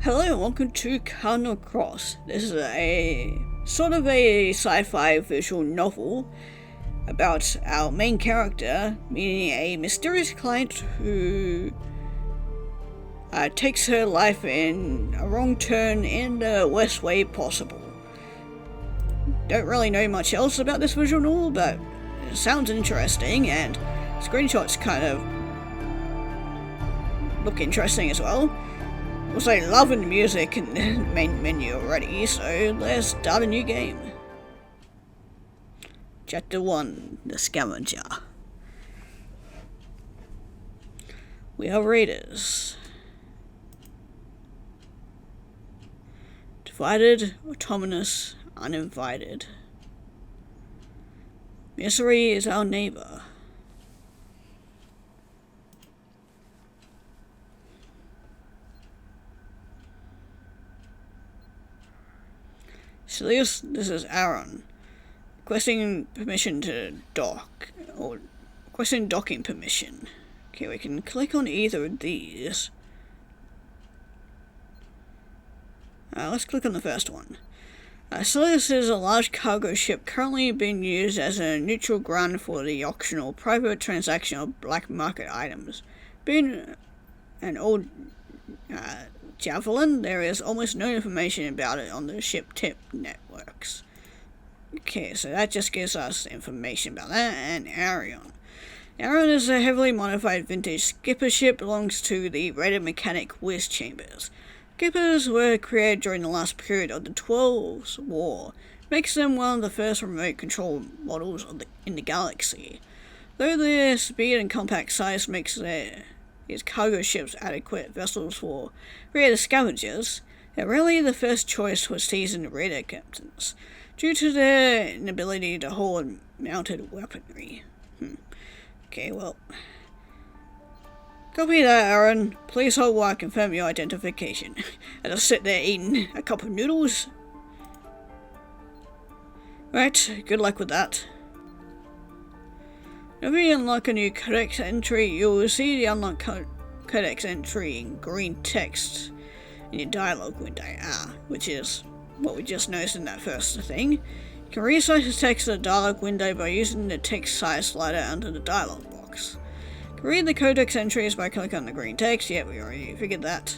Hello and welcome to Cardinal Cross. This is a sort of a sci-fi visual novel about our main character meeting a mysterious client who takes her life in a wrong turn in the worst way possible. Don't really know much else about this visual novel, but it sounds interesting and screenshots kind of look interesting as well. Also, loving the music in the main menu already, so let's start a new game. Chapter 1, The Scavenger. We are raiders. Divided, autonomous, uninvited. Misery is our neighbor. Silius, this is Aaron. Requesting permission to dock, or requesting docking permission. Okay, we can click on either of these. Let's click on the first one. Silius is a large cargo ship currently being used as a neutral ground for the auctional private transaction of black market items. Being an old javelin, there is almost no information about it on the ship tip networks. Okay, so that just gives us information about that. And Arion. Arion is a heavily modified vintage skipper ship, belongs to the rated mechanic whiz chambers. Skippers were created during the last period of the 12's War, makes them one of the first remote control models in the galaxy. Though their speed and compact size makes these cargo ships adequate vessels for raider scavengers, they're rarely the first choice for seasoned raider captains, due to their inability to hold mounted weaponry. Okay, well. Copy that, Aaron. Please hold while I confirm your identification. I just sit there eating a cup of noodles. Right, good luck with that. Whenever you unlock a new codex entry, you will see the unlock codex entry in green text in your dialogue window, which is what we just noticed in that first thing. You can resize the text of the dialogue window by using the text size slider under the dialogue box. You can read the codex entries by clicking on the green text. Yeah, we already figured that.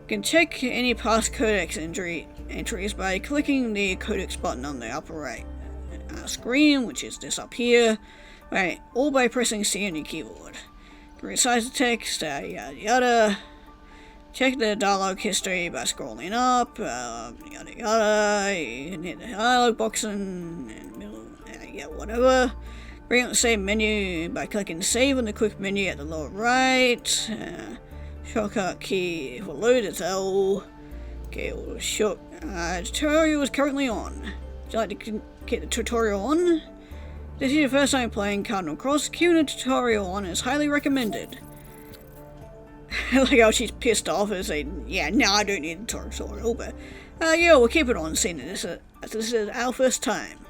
You can check any past codex entries by clicking the codex button on the upper right screen, which is this up here. Right, all by pressing C on your keyboard. You can resize the text, yada yada. Check the dialogue history by scrolling up, yada yada. You can hit the dialogue box in the middle, yeah, whatever. Bring up the save menu by clicking save on the quick menu at the lower right. Shortcut key for load is L. Okay, tutorial is currently on. Would you like to get the tutorial on? This is your first time playing Cardinal Cross, keeping the tutorial on is highly recommended. Like how she's pissed off and saying, yeah, no, I don't need a tutorial, but yeah, we'll keep it on, seeing this is our first time.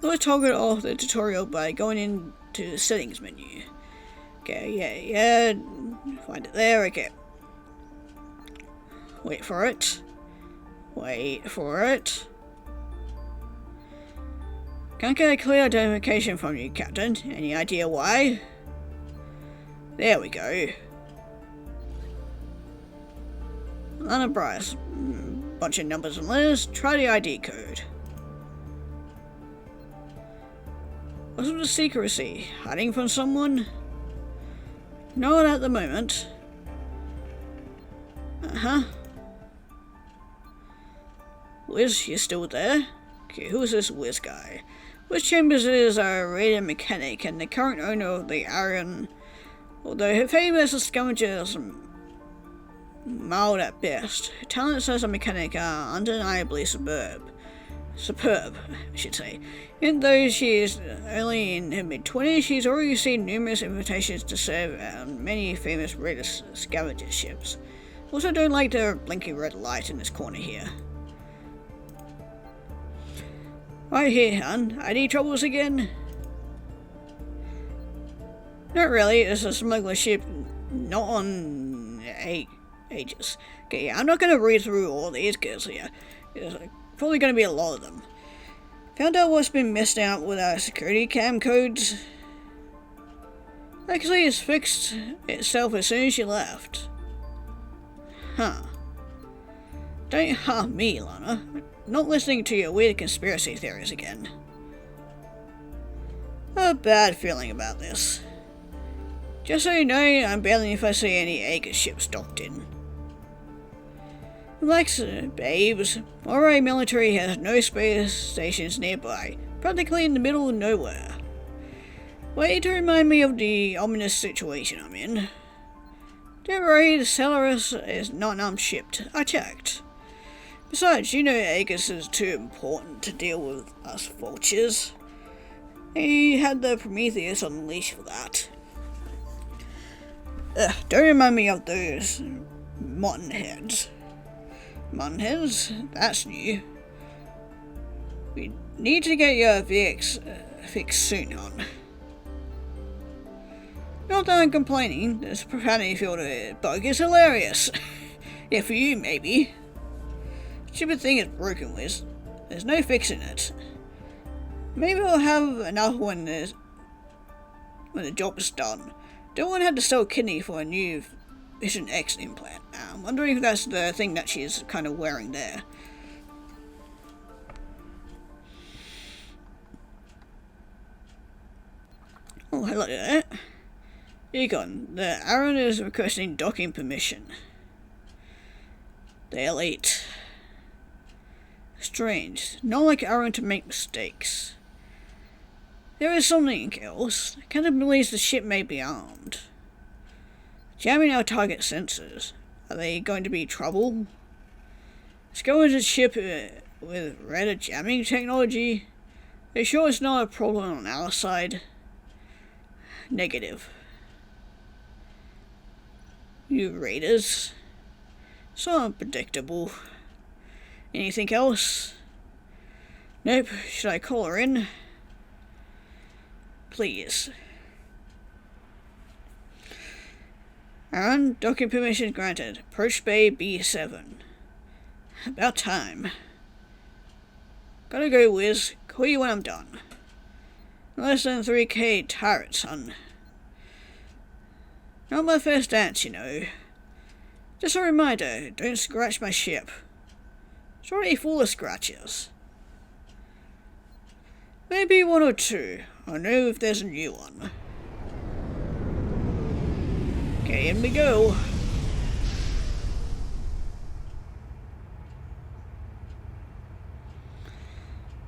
Let's toggle off the tutorial by going into the settings menu. Okay, yeah, find it there, okay. Wait for it. Can't get a clear identification from you, Captain. Any idea why? There we go. Unabrized. Bunch of numbers and letters. Try the ID code. What's with the secrecy? Hiding from someone? Not at the moment. Wiz, you still there? Okay, who's this Wiz guy? Wiz Chambers is a radar mechanic and the current owner of the Arion. Although her fame as a scavenger is mild at best, her talents as a mechanic are undeniably superb, I should say. Even though she is only in her mid-20s, she's already received numerous invitations to serve on many famous raider scavenger ships. Also, don't like the blinking red light in this corner here. Right here, hon. ID troubles again? Not really. It's a smuggler ship not on ages. Okay, yeah, I'm not going to read through all these because, yeah, there's probably going to be a lot of them. Found out what's been messed out with our security cam codes. Actually, it's fixed itself as soon as you left. Huh. Don't harm me, Lana. Not listening to your weird conspiracy theories again. A bad feeling about this. Just so you know, I'm bailing if I see any Aegis ships docked in. Relax, babes. Moray military has no space stations nearby, practically in the middle of nowhere. Way to remind me of the ominous situation I'm in. Don't worry, the Celarus is not unshipped. I checked. Besides, you know Aegis is too important to deal with us vultures. He had the Prometheus on the leash for that. Don't remind me of those mutton heads. Mutton heads? That's new. We need to get your VX fixed soon, hon. Not that I'm complaining, this profanity filled bug is hilarious. Yeah, for you, maybe. Stupid thing is broken, Wiz. There's no fixing it. Maybe I'll have enough when the job is done. Don't want to have to sell a kidney for a new Vision X implant. I'm wondering if that's the thing that she's kind of wearing there. Oh, hello there. Egon, the Aaron is requesting docking permission. The elite. Strange. Not like Aaron to make mistakes. There is something else. Captain believes the ship may be armed. Jamming our target sensors. Are they going to be trouble? Let's go into the ship with radar jamming technology. Are you sure it's not a problem on our side? Negative. You raiders. So unpredictable. Anything else? Nope. Should I call her in? Please. Aaron, docking permission granted. Approach Bay B7. About time. Gotta go, Wiz. Call you when I'm done. Less than 3k turret, son. Not my first dance, you know. Just a reminder, don't scratch my ship. It's already full of scratches. Maybe one or two. I'll know if there's a new one. Okay, in we go.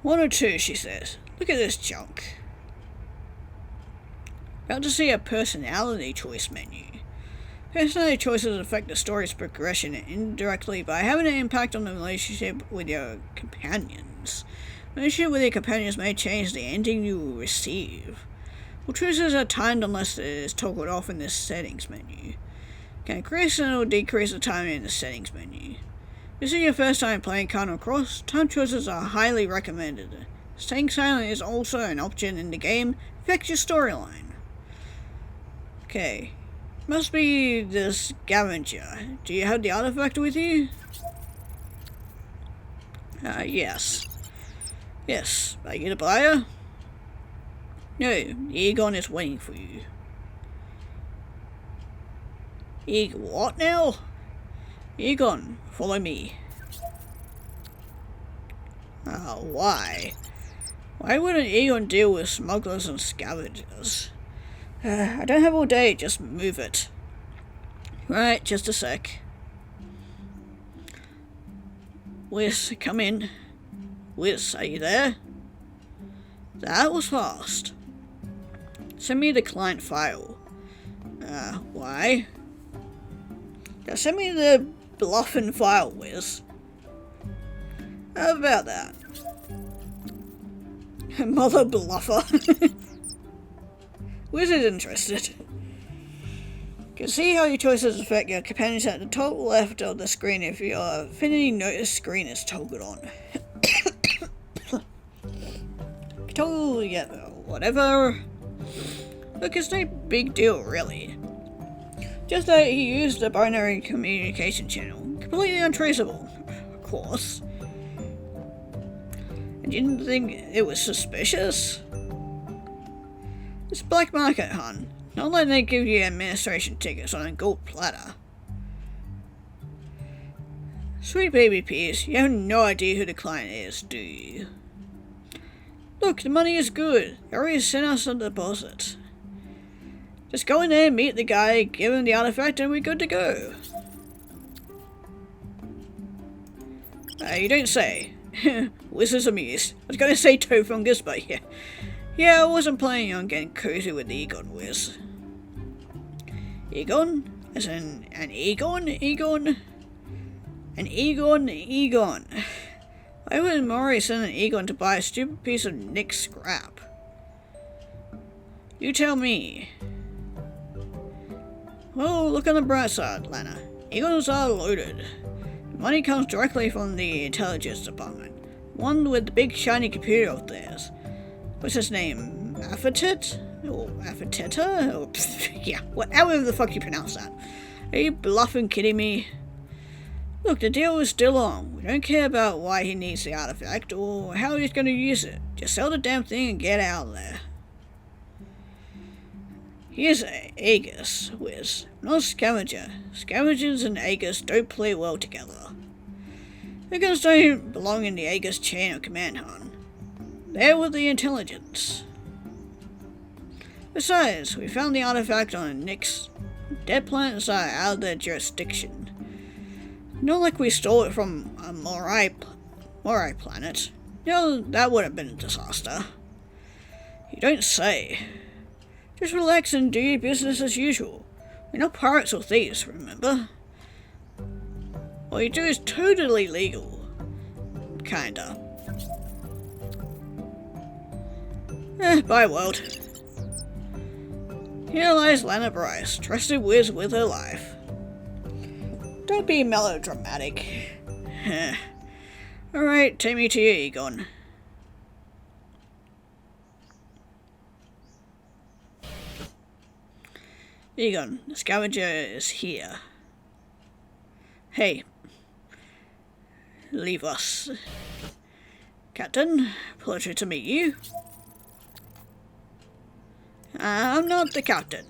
One or two, she says. Look at this junk. About to see a personality choice menu. Personality choices affect the story's progression indirectly by having an impact on the relationship with your companions. Relationship with your companions may change the ending you will receive. All choices are timed unless it is toggled off in the settings menu. Can increase or decrease the timing in the settings menu. If this is your first time playing Cardinal Cross, time choices are highly recommended. Staying silent is also an option in the game, affects your storyline. Okay. Must be this scavenger. Do you have the artifact with you? Yes. Yes. Are you the buyer? No, Egon is waiting for you. What now? Egon, follow me. Why? Why wouldn't Egon deal with smugglers and scavengers? I don't have all day, just move it. Right, just a sec. Wiz, come in. Wiz, are you there? That was fast. Send me the client file. Why? Now send me the bluffing file, Wiz. How about that? Mother bluffer. Wiz is interested. You can see how your choices affect your companions at the top left of the screen if your affinity notice screen is toggled on. Toggle, yeah, whatever. Look, it's no big deal, really. Just that he used a binary communication channel. completely untraceable, of course. And you didn't think it was suspicious? It's black market, hon. Not letting they give you administration tickets on a gold platter. Sweet baby Peas, you have no idea who the client is, do you? Look, the money is good. They already sent us a deposit. Just go in there, meet the guy, give him the artifact, and we're good to go. You don't say. Wiz is amused. I was going to say toe fungus, but yeah. Yeah, I wasn't planning on getting cozy with the Egon, Wiz. Egon? As in an Egon? Egon? An Egon? Egon. Why would Maury send an Egon to buy a stupid piece of Nick's scrap? You tell me. Well, look on the bright side, Lana. Egons are loaded. The money comes directly from the intelligence department. One with the big shiny computer of theirs. What's his name? Afatet? Or Afateta? Or yeah, however the fuck you pronounce that. Are you bluffing kidding me? Look, the deal is still on. We don't care about why he needs the artifact or how he's going to use it. Just sell the damn thing and get out of there. Here's Aegis, Wiz. Not a scavenger. Scavengers and Aegis don't play well together. Aegis don't belong in the Aegis chain of command, hon. They're with the intelligence. Besides, we found the artifact on Nick's. Dead planets are out of their jurisdiction. Not like we stole it from a Morai planet. No, that would have been a disaster. You don't say. Just relax and do your business as usual. We're not pirates or thieves, remember? What you do is totally legal. Kinda. Bye, world. Here lies Lana Bryce, trusted Wiz with her life. Don't be melodramatic. Alright, take me to your Egon. Egon, the scavenger is here. Hey. Leave us. Captain, pleasure to meet you. I'm not the captain.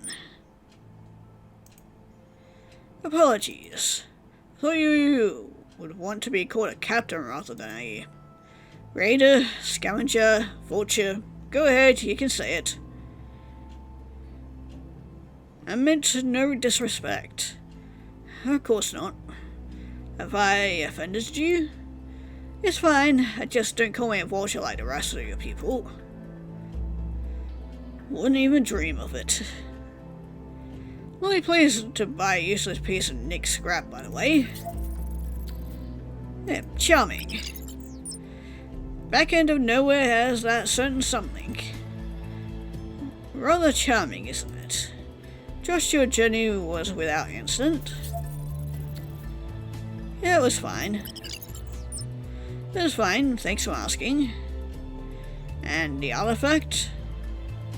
Apologies. Thought you would want to be called a captain rather than a raider, scavenger, vulture. Go ahead, you can say it. I meant no disrespect. Of course not. Have I offended you? It's fine, I just don't call me a vulture like the rest of your people. Wouldn't even dream of it. Only pleased to buy a useless piece of Nick's scrap, by the way. Yeah, charming. Back end of nowhere has that certain something. Rather charming, isn't it? Trust your journey was without incident. Yeah, it was fine. It was fine, thanks for asking. And the artifact?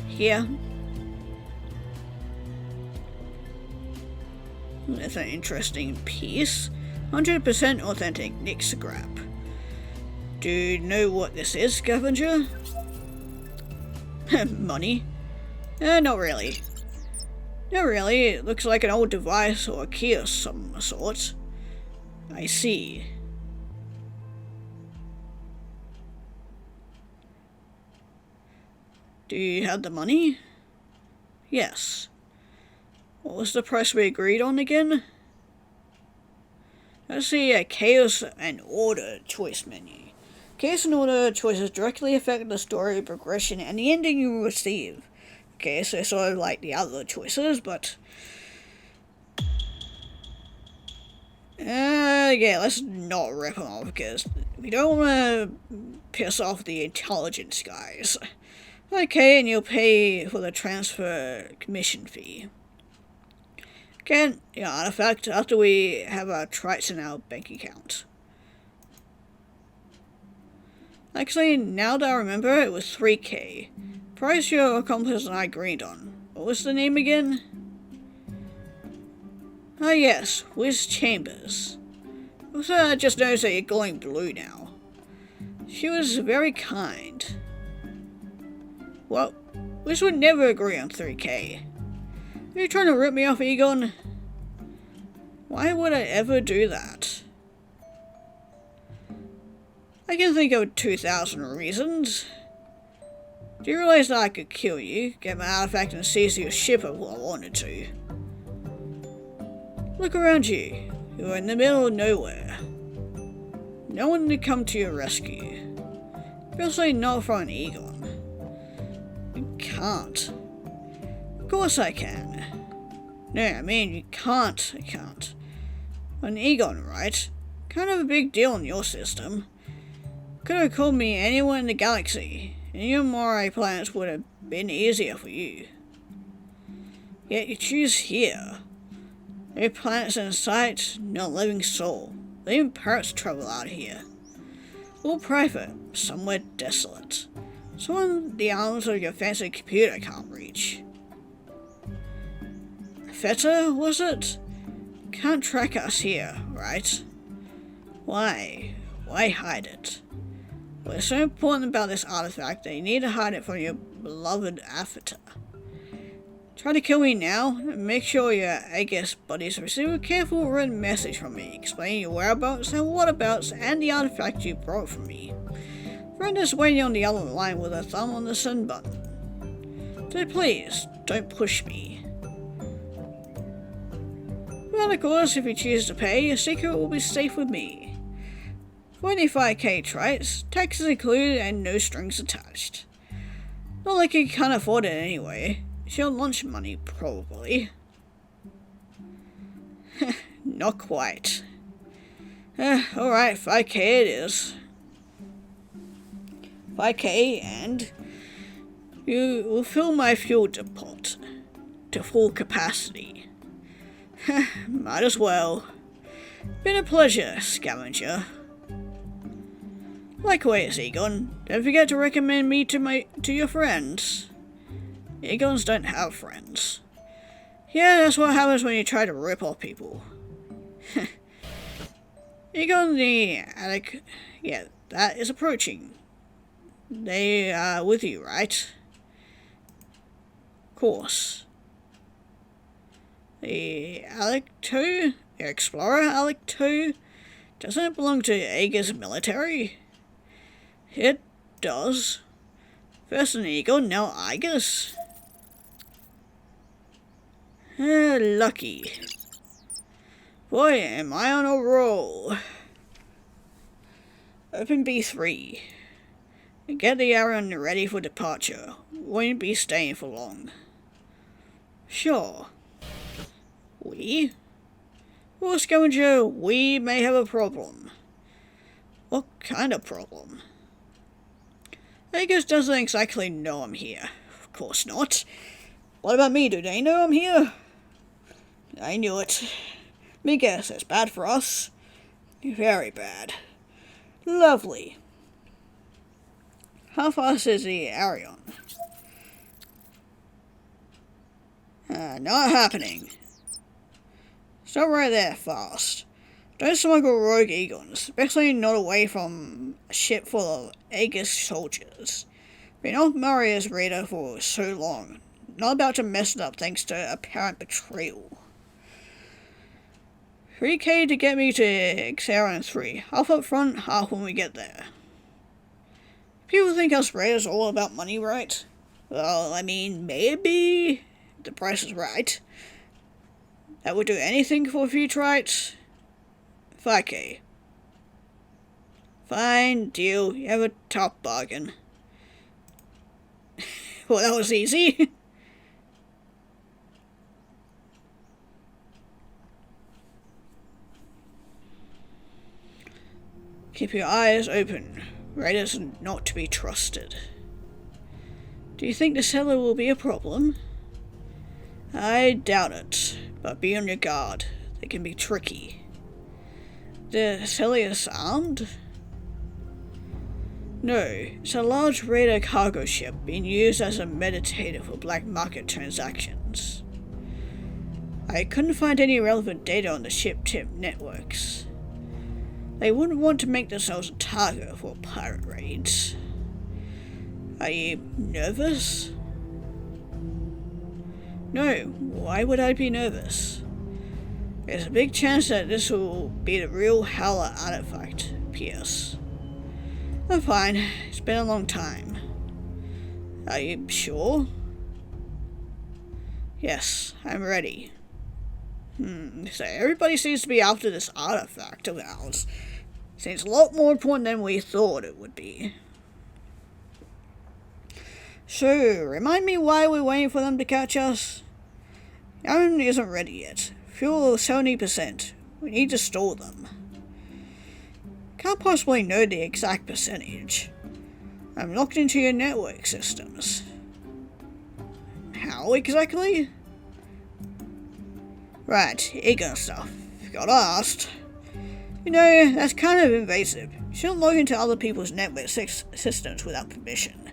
Here. That's an interesting piece. 100% authentic Nick scrap. Do you know what this is, scavenger? Money? Not really. Not really. It looks like an old device or a key of some sort. I see. Do you have the money? Yes. What was the price we agreed on again? Let's see a chaos and order choice menu. Chaos and order choices directly affect the story progression and the ending you receive. Okay, so sort of like the other choices, but yeah, let's not rip them off because we don't want to piss off the intelligence guys. Okay, and you'll pay for the transfer commission fee. Get your artifact after we have our trites in our bank account. Actually, now that I remember, it was 3K. Price your accomplice and I agreed on. What was the name again? Ah yes, Wiz Chambers. So I just noticed that you're glowing blue now. She was very kind. Well, we would never agree on 3K. Are you trying to rip me off, Egon? Why would I ever do that? I can think of 2,000 reasons. Do you realize that I could kill you, get my artifact and seize your ship if I wanted to? Look around you. You're in the middle of nowhere. No one to come to your rescue. Especially not from an Egon. You can't. Of course I can. No, I mean you can't. I can't. An Egon, right? Kind of a big deal in your system. Could have called me anywhere in the galaxy, and your Moray planets would have been easier for you. Yet you choose here. No planets in sight, no living soul. Even parrots travel out here. All private, somewhere desolate. Someone the arms of your fancy computer can't reach. Feta, was it? Can't track us here, right? Why? Why hide it? What's so important about this artifact that you need to hide it from your beloved avatar? Try to kill me now, and make sure your Aegis buddies receive a careful written message from me, explaining your whereabouts and whatabouts and the artifact you brought from me. Friend is waiting on the other line with a thumb on the send button. So please, don't push me. Well, of course, if you choose to pay, your secret will be safe with me. 25k traits, taxes included and no strings attached. Not like you can't afford it anyway. It's your lunch money, probably. Not quite. Alright, 5k it is. 5k and you will fill my fuel depot to full capacity. Might as well. Been a pleasure, scavenger. Likewise, Egon. Don't forget to recommend me to your friends. Egons don't have friends. Yeah, that's what happens when you try to rip off people. Egon the attic. Yeah, that is approaching. They are with you, right? Of course. The Alec 2? The Explorer Alec 2? Doesn't it belong to Aegis military? It does. First an Egon, now Aegis. Lucky. Boy, am I on a roll. Open B3. Get the Arion ready for departure. Won't be staying for long. Sure. We? Well, scavenger, we may have a problem. What kind of problem? Aegis doesn't exactly know I'm here. Of course not. What about me? Do they know I'm here? I knew it. Me guess, it's bad for us. Very bad. Lovely. How fast is the Arion? Not happening. Stop right there, fast. Don't smuggle rogue Egons, especially not away from a ship full of Aegis soldiers. Been off Maria's radar for so long. Not about to mess it up thanks to apparent betrayal. 3k to get me to Xaron 3. Half up front, half when we get there. People think us raiders are all about money, right? Well, I mean, maybe the price is right. That would do anything for a few traits. 5k. Fine, deal. You have a top bargain. Well, that was easy. Keep your eyes open. Raiders are not to be trusted. Do you think the cellar will be a problem? I doubt it, but be on your guard. They can be tricky. The Celius armed? No, it's a large raider cargo ship being used as a meditator for black market transactions. I couldn't find any relevant data on the ship tip networks. They wouldn't want to make themselves a target for pirate raids. Are you nervous? No, why would I be nervous? There's a big chance that this will be the real Howler artifact, Pierce. I'm fine, it's been a long time. Are you sure? Yes, I'm ready. So everybody seems to be after this artifact of ours. Seems a lot more important than we thought it would be. So, remind me why we're waiting for them to catch us? Aaron isn't ready yet. Fuel 70%. We need to store them. Can't possibly know the exact percentage. I'm locked into your network systems. How exactly? Right, Egon stuff. Got asked. You know, that's kind of invasive. You shouldn't log into other people's network systems without permission.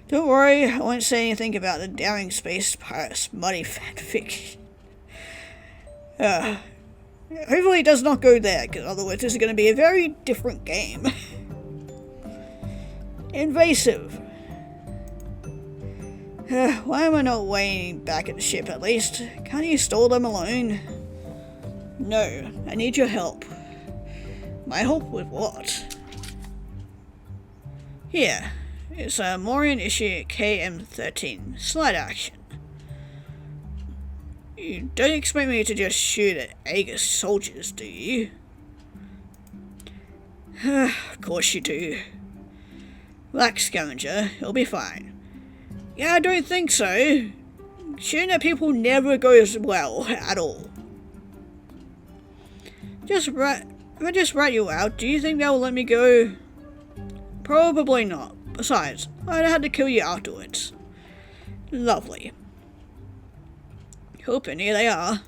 Don't worry, I won't say anything about the daring space pirates muddy fanfic. Hopefully it does not go there, because otherwise this is going to be a very different game. Invasive. Why am I not waiting back at the ship at least? Can't you store them alone? No, I need your help. My help with what? Here, it's a Morian issue KM13, slide action. You don't expect me to just shoot at Aegis soldiers, do you? Of course you do. Relax, scavenger, it'll be fine. Yeah, I don't think so. Shooting at people never goes well at all. If I just rat you out, do you think they'll let me go? Probably not. Besides, I'd have to kill you afterwards. Lovely. Hoping here they are.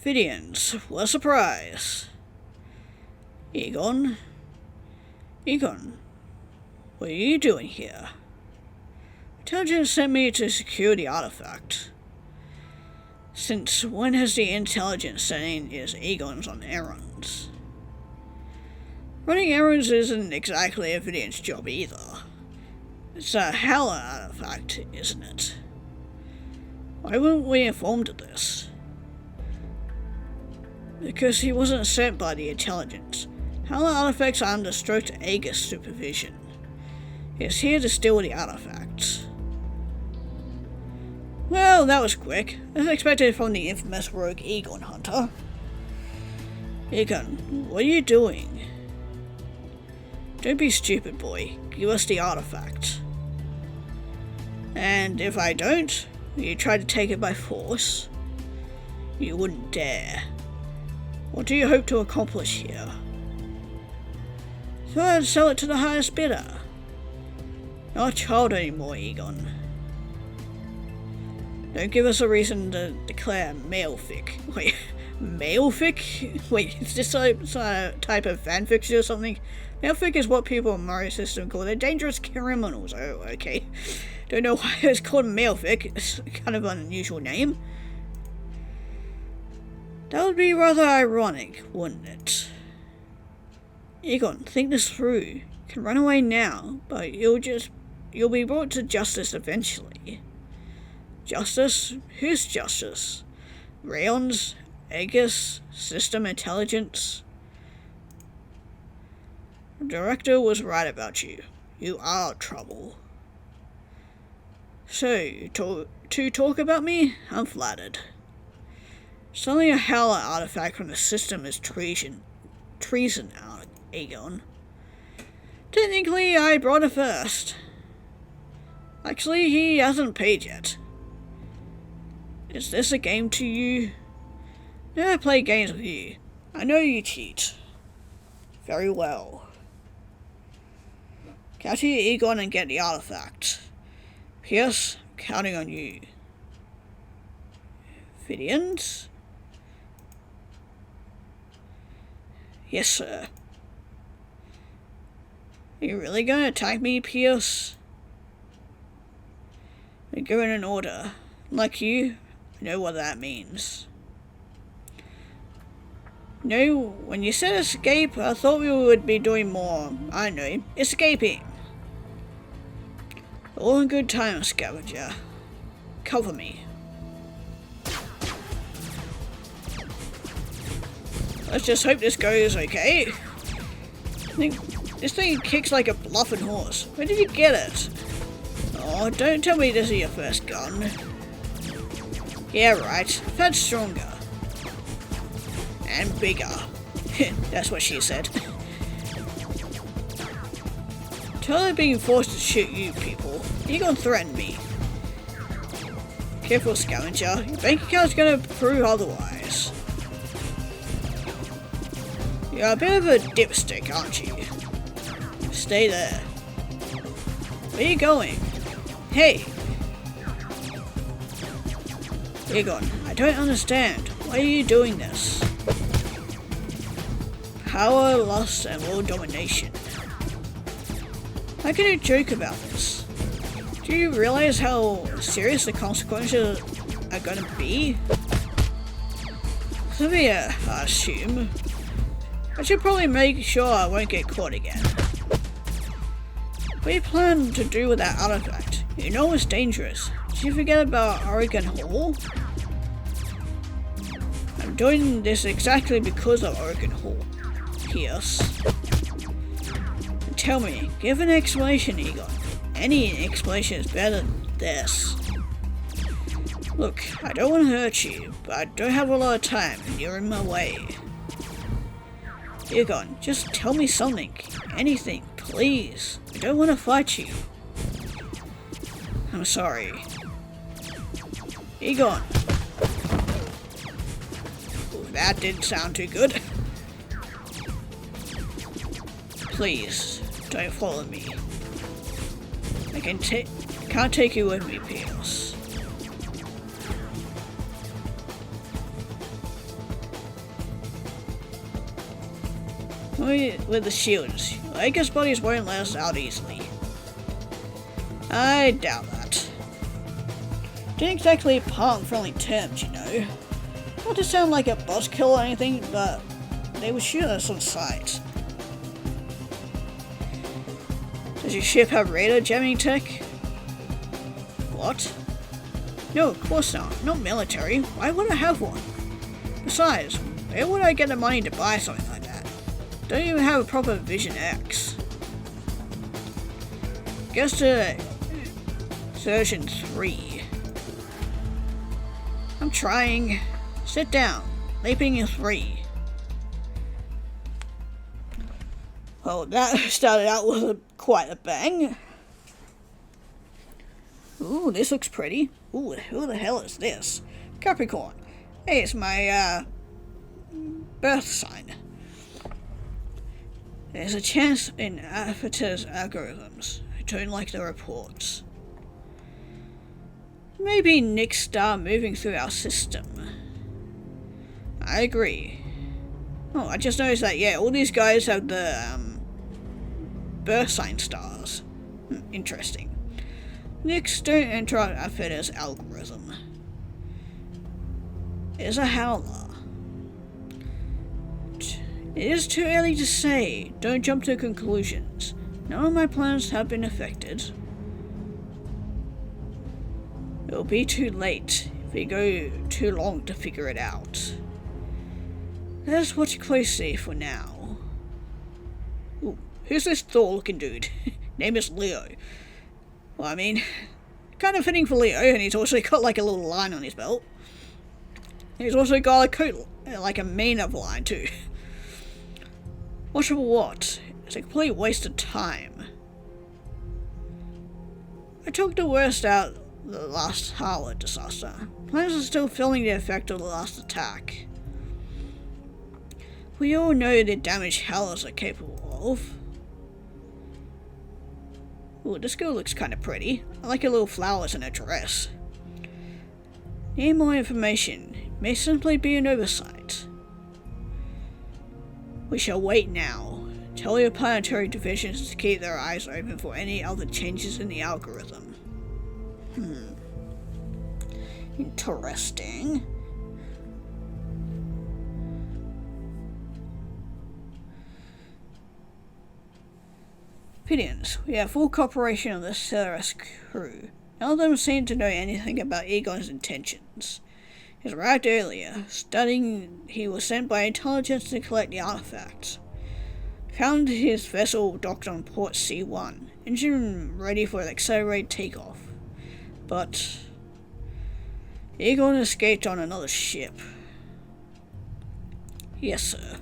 Vidians, what a surprise. Egon, what are you doing here? Intelligence sent me to secure the artifact. Since when has the intelligence setting is Egon's on errands? Running errands isn't exactly a Vidian's job either. It's a Howler artifact, isn't it? Why weren't we informed of this? Because he wasn't sent by the intelligence. Howler artifacts are under strict Aegis supervision. He's here to steal the artifacts. Well, that was quick. As expected from the infamous rogue Egon Hunter. Egon, what are you doing? Don't be stupid, boy. Give us the artifact. And if I don't, you try to take it by force? You wouldn't dare. What do you hope to accomplish here? So I'd sell it to the highest bidder. Not a child anymore, Egon. Don't give us a reason to declare malefic. Wait, malefic? Wait, is this a type of fanfiction or something? Malefic is what people in Mario system call they're dangerous criminals. Oh, okay. Don't know why it's called malefic. It's kind of an unusual name. That would be rather ironic, wouldn't it? Egon, think this through. You can run away now, but you'll be brought to justice eventually. Justice? Whose justice? Rayon's? Aegis? System intelligence? The director was right about you. You are trouble. So, to talk about me? I'm flattered. Selling a Howler artifact from the system is treason, Egon. Technically, I brought it first. Actually, he hasn't paid yet. Is this a game to you? Never play games with you. I know you cheat. Very well. Capture Egon and get the artifact. Pierce, I'm counting on you. Vidians? Yes, sir. Are you really going to attack me, Pierce? You're given an order. Like you, I know what that means. No, when you said escape, I thought we would be doing more, I know, escaping. All in good time, scavenger. Cover me. Let's just hope this goes okay. This thing kicks like a bluffing horse. Where did you get it? Oh, don't tell me this is your first gun. Yeah, right. Fed's stronger. And bigger. That's what she said. Totally being forced to shoot you people. You're gonna threaten me. Careful, scavenger. Your bank account's gonna prove otherwise. You're a bit of a dipstick, aren't you? Stay there. Where are you going? Hey! Egon, I don't understand. Why are you doing this? Power, lust, and world domination. How can you joke about this? Do you realize how serious the consequences are gonna be? Severe, I assume. I should probably make sure I won't get caught again. What do you plan to do with that artifact? You know it's dangerous. Did you forget about Oregon Hall? I'm doing this exactly because of Oregon Hall. Yes. Tell me, give an explanation, Egon. Any explanation is better than this. Look, I don't want to hurt you, but I don't have a lot of time and you're in my way. Egon, just tell me something. Anything, please. I don't want to fight you. I'm sorry. Egon. Ooh, that didn't sound too good. Please, don't follow me. I can't take you with me, Pierce. With the shields, I guess buddies won't let us out easily. I doubt that. Didn't exactly part on friendly terms, you know. Not to sound like a buzzkill or anything, but they would shoot us on sight. Does your ship have radar jamming tech? What? No, of course not. Not military. Why would I have one? Besides, where would I get the money to buy something like that? Don't even have a proper Vision X. Guess to Version 3. I'm trying. Sit down. Leaping in 3. Well, that started out with quite a bang. Ooh, this looks pretty. Ooh, who the hell is this? Capricorn. Hey, it's my, birth sign. There's a chance in Avatar's algorithms. I don't like the reports. Maybe Nick's star moving through our system. I agree. Oh, I just noticed that, yeah, all these guys have the, birth sign stars. Interesting. Next, don't enter our Avatar's algorithm. It's a howler. It is too early to say. Don't jump to conclusions. None of my plans have been affected. It'll be too late if we go too long to figure it out. Let's watch closely for now. Ooh, who's this Thor-looking dude? Name is Leo. Well, I mean, kind of fitting for Leo, and he's also got like a little line on his belt. He's also got a coat, like a mane of line too. Watch for what? It's a complete waste of time. I took the worst out the last Harlot disaster. Plans are still feeling the effect of the last attack. We all know the damage Howlers are capable of. Ooh, this girl looks kinda pretty. I like her little flowers in her dress. Need more information. It may simply be an oversight. We shall wait now. Tell your planetary divisions to keep their eyes open for any other changes in the algorithm. Interesting. Opinions. We have full cooperation of the Ceres crew. None of them seem to know anything about Egon's intentions. He arrived earlier, studying he was sent by intelligence to collect the artifacts. Found his vessel docked on port C1, engine ready for an accelerated takeoff. But Egon escaped on another ship. Yes, sir.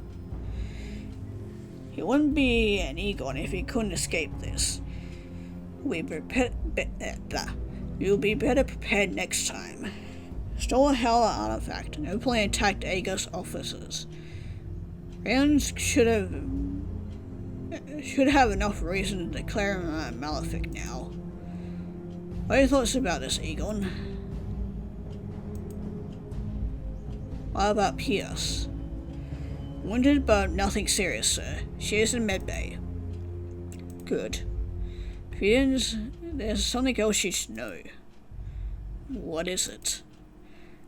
He wouldn't be an Egon if he couldn't escape this. You'll be better prepared next time. Stole a Howler artifact and openly attacked Aegis officers. Rand should have enough reason to declare him a malefic now. What are your thoughts about this, Egon? What about Pierce? Wounded, but nothing serious, sir. She is in medbay. Good. Pierce, there's something else you should know. What is it?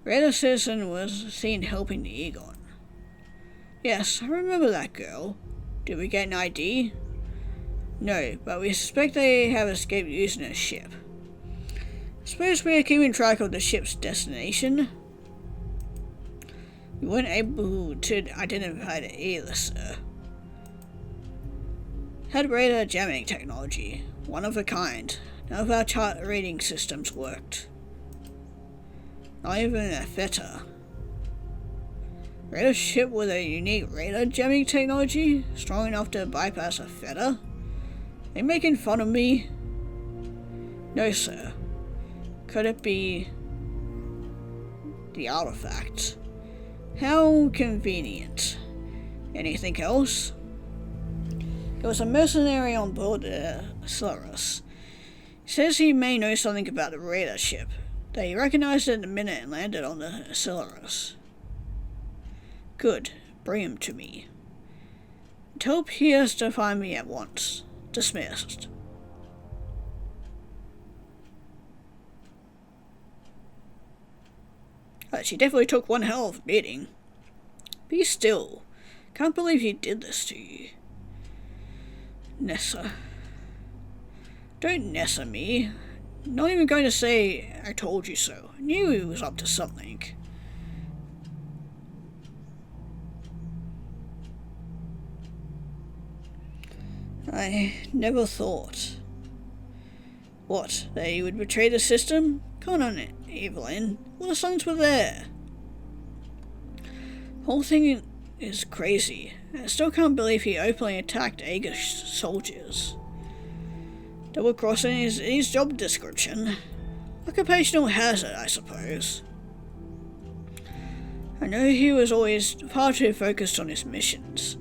Radar citizen was seen helping the Egon. Yes, I remember that girl. Did we get an ID? No, but we suspect they have escaped using a ship. Suppose we are keeping track of the ship's destination? We weren't able to identify it either, sir. Had radar jamming technology, one of a kind. None of our chart reading systems worked. Not even a FETA. Radar ship with a unique radar jamming technology, strong enough to bypass a FETA? Are you making fun of me? No, sir. Could it be the artifact? How convenient. Anything else? There was a mercenary on board the Ceres. He says he may know something about the radar ship, that he recognized it the minute it landed on the Ceres. Good. Bring him to me. Tell Pierce to find me at once. Dismissed. She definitely took one hell of a beating. Be still. Can't believe he did this to you. Nessa. Don't Nessa me. Not even going to say I told you so. I knew he was up to something. I never thought. What, that he would betray the system? Come on, Evelyn. All the signs were there. The whole thing is crazy. I still can't believe he openly attacked Aegis soldiers. Double-crossing is his job description. Occupational hazard, I suppose. I know he was always far too focused on his missions.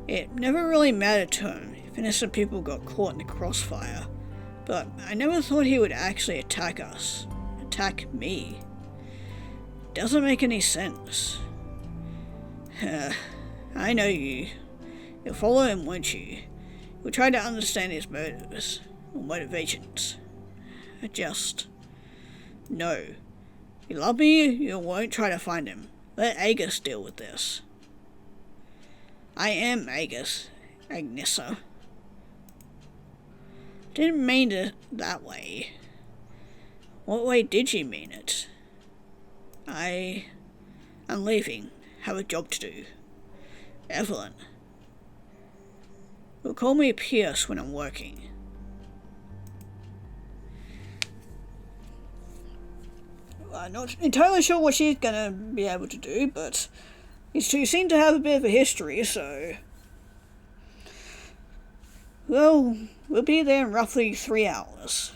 It never really mattered to him if innocent people got caught in the crossfire, but I never thought he would actually attack us. Attack me. Doesn't make any sense. I know you. You'll follow him, won't you? You'll try to understand his motives or motivations. No. You love me, you won't try to find him. Let Aegis deal with this. I am Aegis, Agnesa. Didn't mean it that way. What way did you mean it? I'm leaving. Have a job to do. Evelyn. Will call me Pierce when I'm working. I'm not entirely sure what she's gonna be able to do, but these two seem to have a bit of a history, so... Well, we'll be there in roughly 3 hours.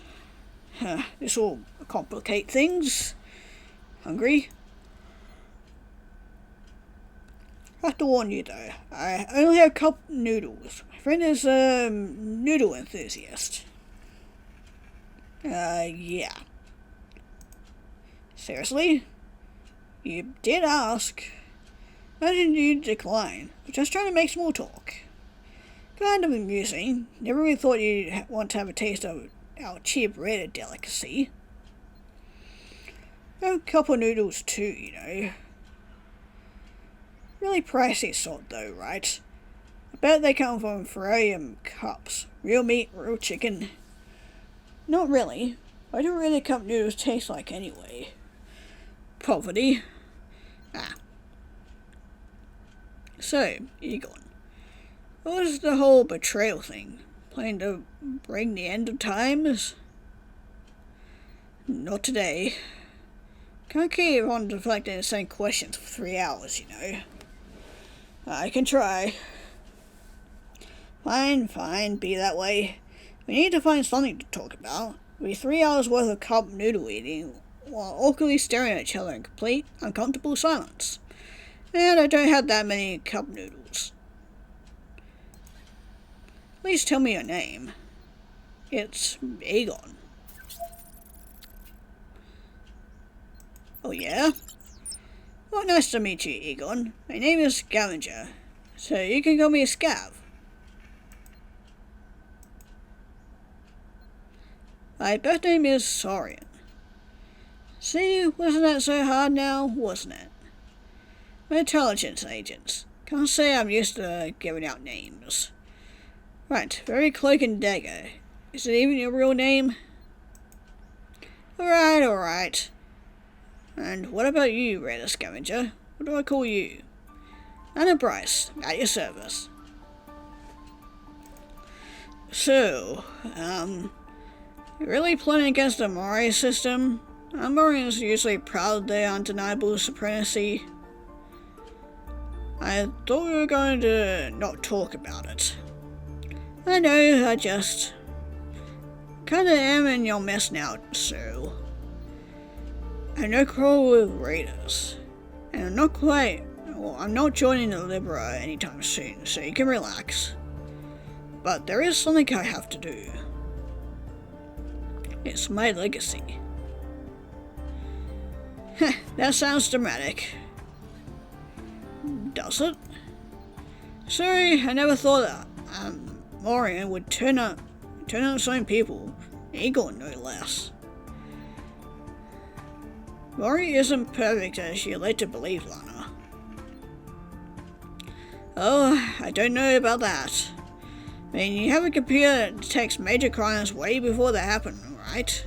This will complicate things. Hungry? I have to warn you though, I only have a cup noodles. My friend is a noodle enthusiast. Yeah. Seriously? You did ask. How did you decline? I'm just trying to make small talk. Kind of amusing. Never really thought you'd want to have a taste of our cheap rare delicacy. A couple noodles too, you know. Really pricey sort though, right? I bet they come from Ferrarium cups. Real meat, real chicken. Not really. What do really cup noodles taste like anyway? Poverty. Ah. So, Egon. What was the whole betrayal thing? Planning to bring the end of times? Not today. Can't keep on deflecting the same questions for 3 hours, you know. I can try. Fine, be that way. We need to find something to talk about. It'll be 3 hours worth of cup noodle eating while awkwardly staring at each other in complete, uncomfortable silence. And I don't have that many cup noodles. Please tell me your name. It's Egon. Oh yeah? Well, nice to meet you, Egon. My name is Scavenger, so you can call me Scav. My birth name is Saurian. See, wasn't that so hard now, wasn't it? We're intelligence agents. Can't say I'm used to giving out names. Right, very cloak and dagger. Is it even your real name? Alright. And what about you, Raider Scavenger? What do I call you? Anna Bryce, at your service. So, you're really playing against the Mori system? Morians are usually proud of their undeniable supremacy. I thought we were going to not talk about it. I know, I just kinda am in your mess now, so I no quarrel with raiders. And I'm not joining the Libera anytime soon, so you can relax. But there is something I have to do. It's my legacy. Heh, that sounds dramatic. Does it? Sorry, I never thought that Morian would turn out the same people. Egon, no less. Mori isn't perfect as you like to believe, Lana. Oh, I don't know about that. I mean, you have a computer that detects major crimes way before they happen, right?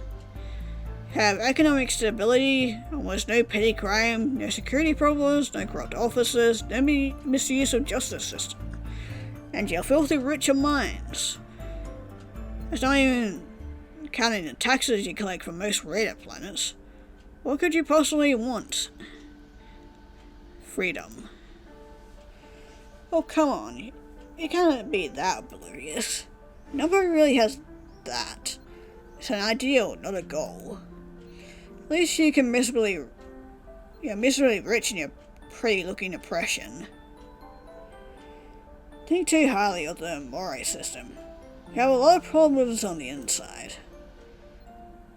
Have economic stability, almost no petty crime, no security problems, no corrupt officers, no misuse of justice system. And you're filthy rich of minds. That's not even counting the taxes you collect from most raider planets. What could you possibly want? Freedom. Oh, come on. You can't be that oblivious. Nobody really has that. It's an ideal, not a goal. At least you can you're miserably rich in your pretty-looking oppression. Think too highly of the Mori system. You have a lot of problems on the inside.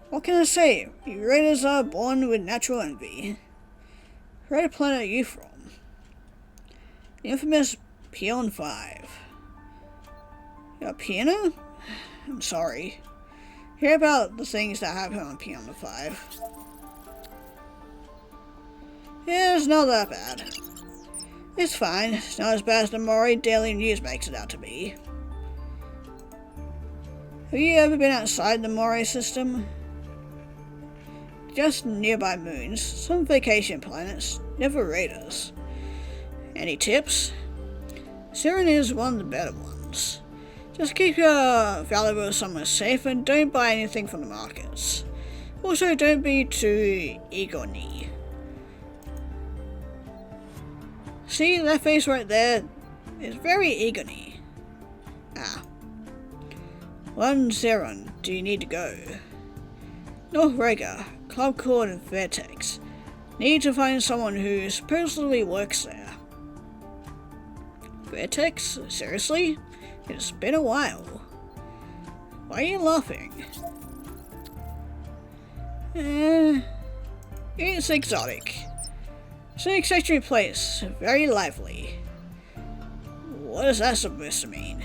What can I say? You raiders are born with natural envy. Where planet are you from? The infamous Peon 5. You're a piano? I'm sorry. Hear about the things that happen on Peon 5. Yeah, it's not that bad. It's fine. It's not as bad as the Mori Daily News makes it out to be. Have you ever been outside the Mori system? Just nearby moons, some vacation planets, never raiders. Any tips? Siren is one of the better ones. Just keep your valuables somewhere safe and don't buy anything from the markets. Also, don't be too ego-y. See, that face right there is very ego-y. Ah. 1 Zeron, do you need to go? North Rega, Club Cord and Vertex. Need to find someone who supposedly works there. Vertex? Seriously? It's been a while. Why are you laughing? It's exotic. It's an eccentric place, very lively. What is that supposed to mean?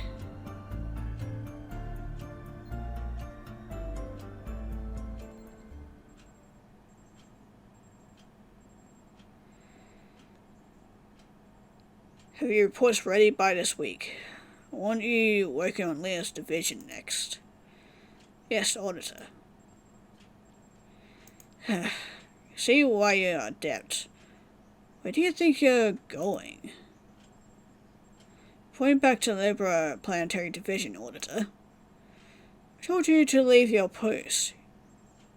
Have your reports ready by this week? I want you working on Leah's division next. Yes, Auditor. See why you're adept. Where do you think you're going? Point back to Libra Planetary Division, Auditor. I told you to leave your post.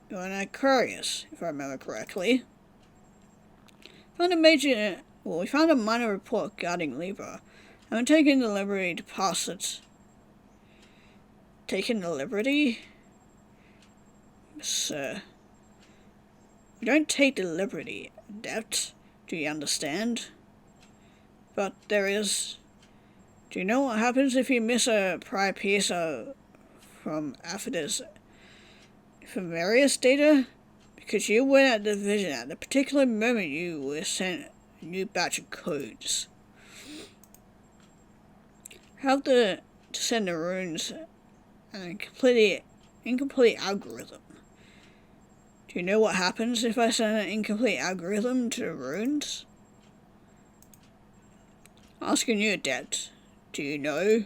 You're an Aquarius, if I remember correctly. We found a minor report regarding Libra. I'm taking the liberty to pass it. Taking the liberty? Sir. We don't take the liberty, Adept. Do you understand? But there is... Do you know what happens if you miss a prior piece from Aphida's ephemeris data? Because you went at the division at the particular moment you were sent a new batch of codes. How to send the runes an incomplete algorithm. Do you know what happens if I send an incomplete algorithm to the runes? Asking you, Adept. Do you know?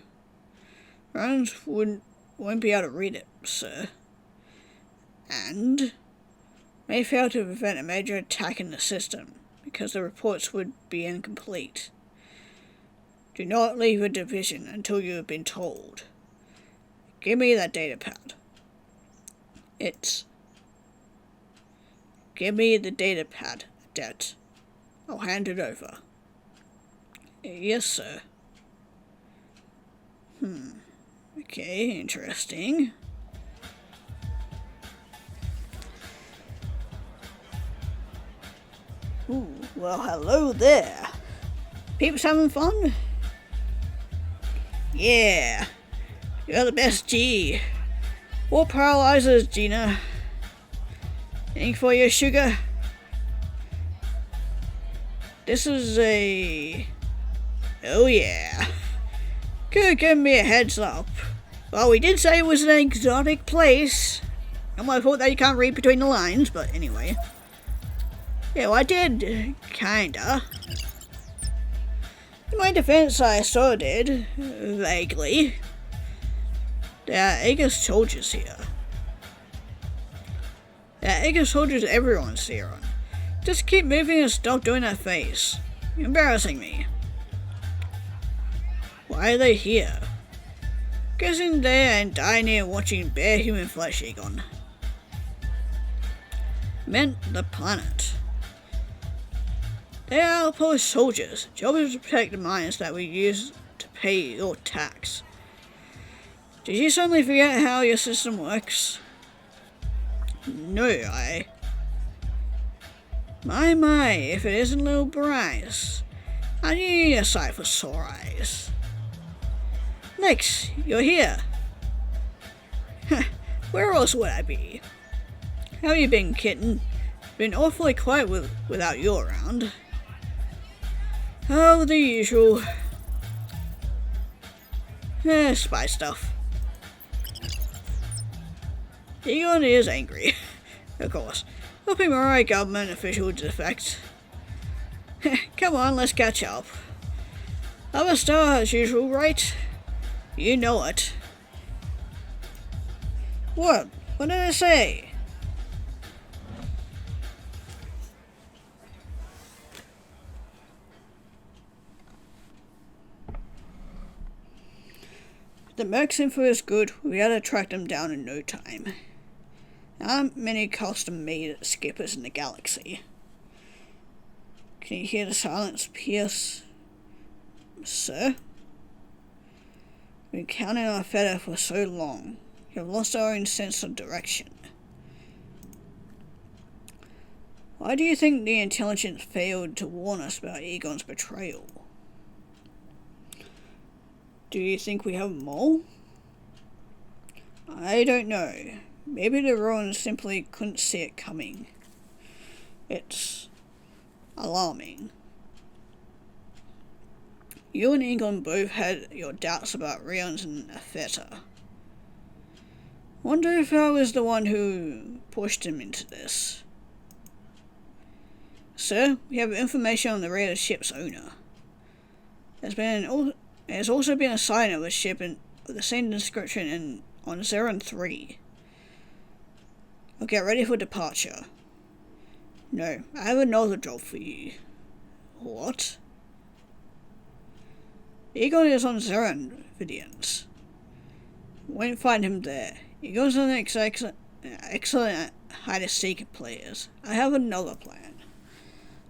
Runes won't be able to read it, sir. And may fail to prevent a major attack in the system, because the reports would be incomplete. Do not leave a division until you have been told. Give me that data pad. Give me the data pad, Adept. I'll hand it over. Yes, sir. Okay, interesting. Ooh, well, hello there. Peeps having fun? Yeah. You're the best, G. What paralyzers, Gina? Anything for your sugar? This is a... Oh yeah. Could have given me a heads up. Well, we did say it was an exotic place. Not my fault that you can't read between the lines, but anyway. Yeah, well, I did, kinda. In my defense, I sort of did. Vaguely. There are eager soldiers here. There are eager soldiers everyone's here on. Just keep moving and stop doing that face. You're embarrassing me. Why are they here? Guessing there and dying here watching bare human flesh, Egon. Meant the planet. They are Polish soldiers. Job is to protect the mines that we use to pay your tax. Did you suddenly forget how your system works? No, My, if it isn't little Bryce. I need a sight for sore eyes. Lex, you're here. Where else would I be? How you been, kitten? Been awfully quiet without you around. Oh, the usual. Spy stuff. Egon is angry. Of course. Hoping my government official defect. Come on, let's catch up. I'm a star as usual, right? You know it. What? What did I say? The Merc's info is good. We gotta track them down in no time. There aren't many custom-made skippers in the galaxy. Can you hear the silence pierce? Sir? We've been counting our feta for so long. You've lost our own sense of direction. Why do you think the intelligence failed to warn us about Egon's betrayal? Do you think we have a mole? I don't know. Maybe the Roans simply couldn't see it coming. It's alarming. You and Egon both had your doubts about Rions and Atheta. Wonder if I was the one who pushed him into this. Sir, we have information on the rare ship's owner. There's been There's also been a sign of a ship with the same description on Zeron 3. I'll get ready for departure. No, I have another job for you. What? Egon is on Zeron, Vidians. Won't find him there. Egon's an excellent hide-and-seek players. I have another plan.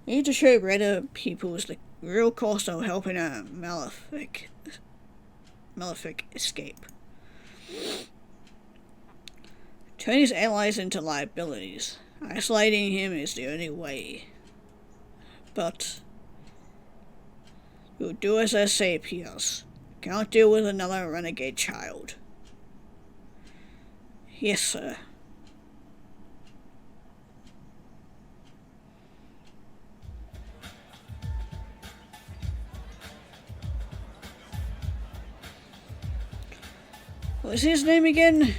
I need to show Redder peoples the real cost of helping a malefic escape. Turn his allies into liabilities. Isolating him is the only way. But you'll do as I say, Pierce. Can't deal with another renegade child. Yes, sir. What's his name again?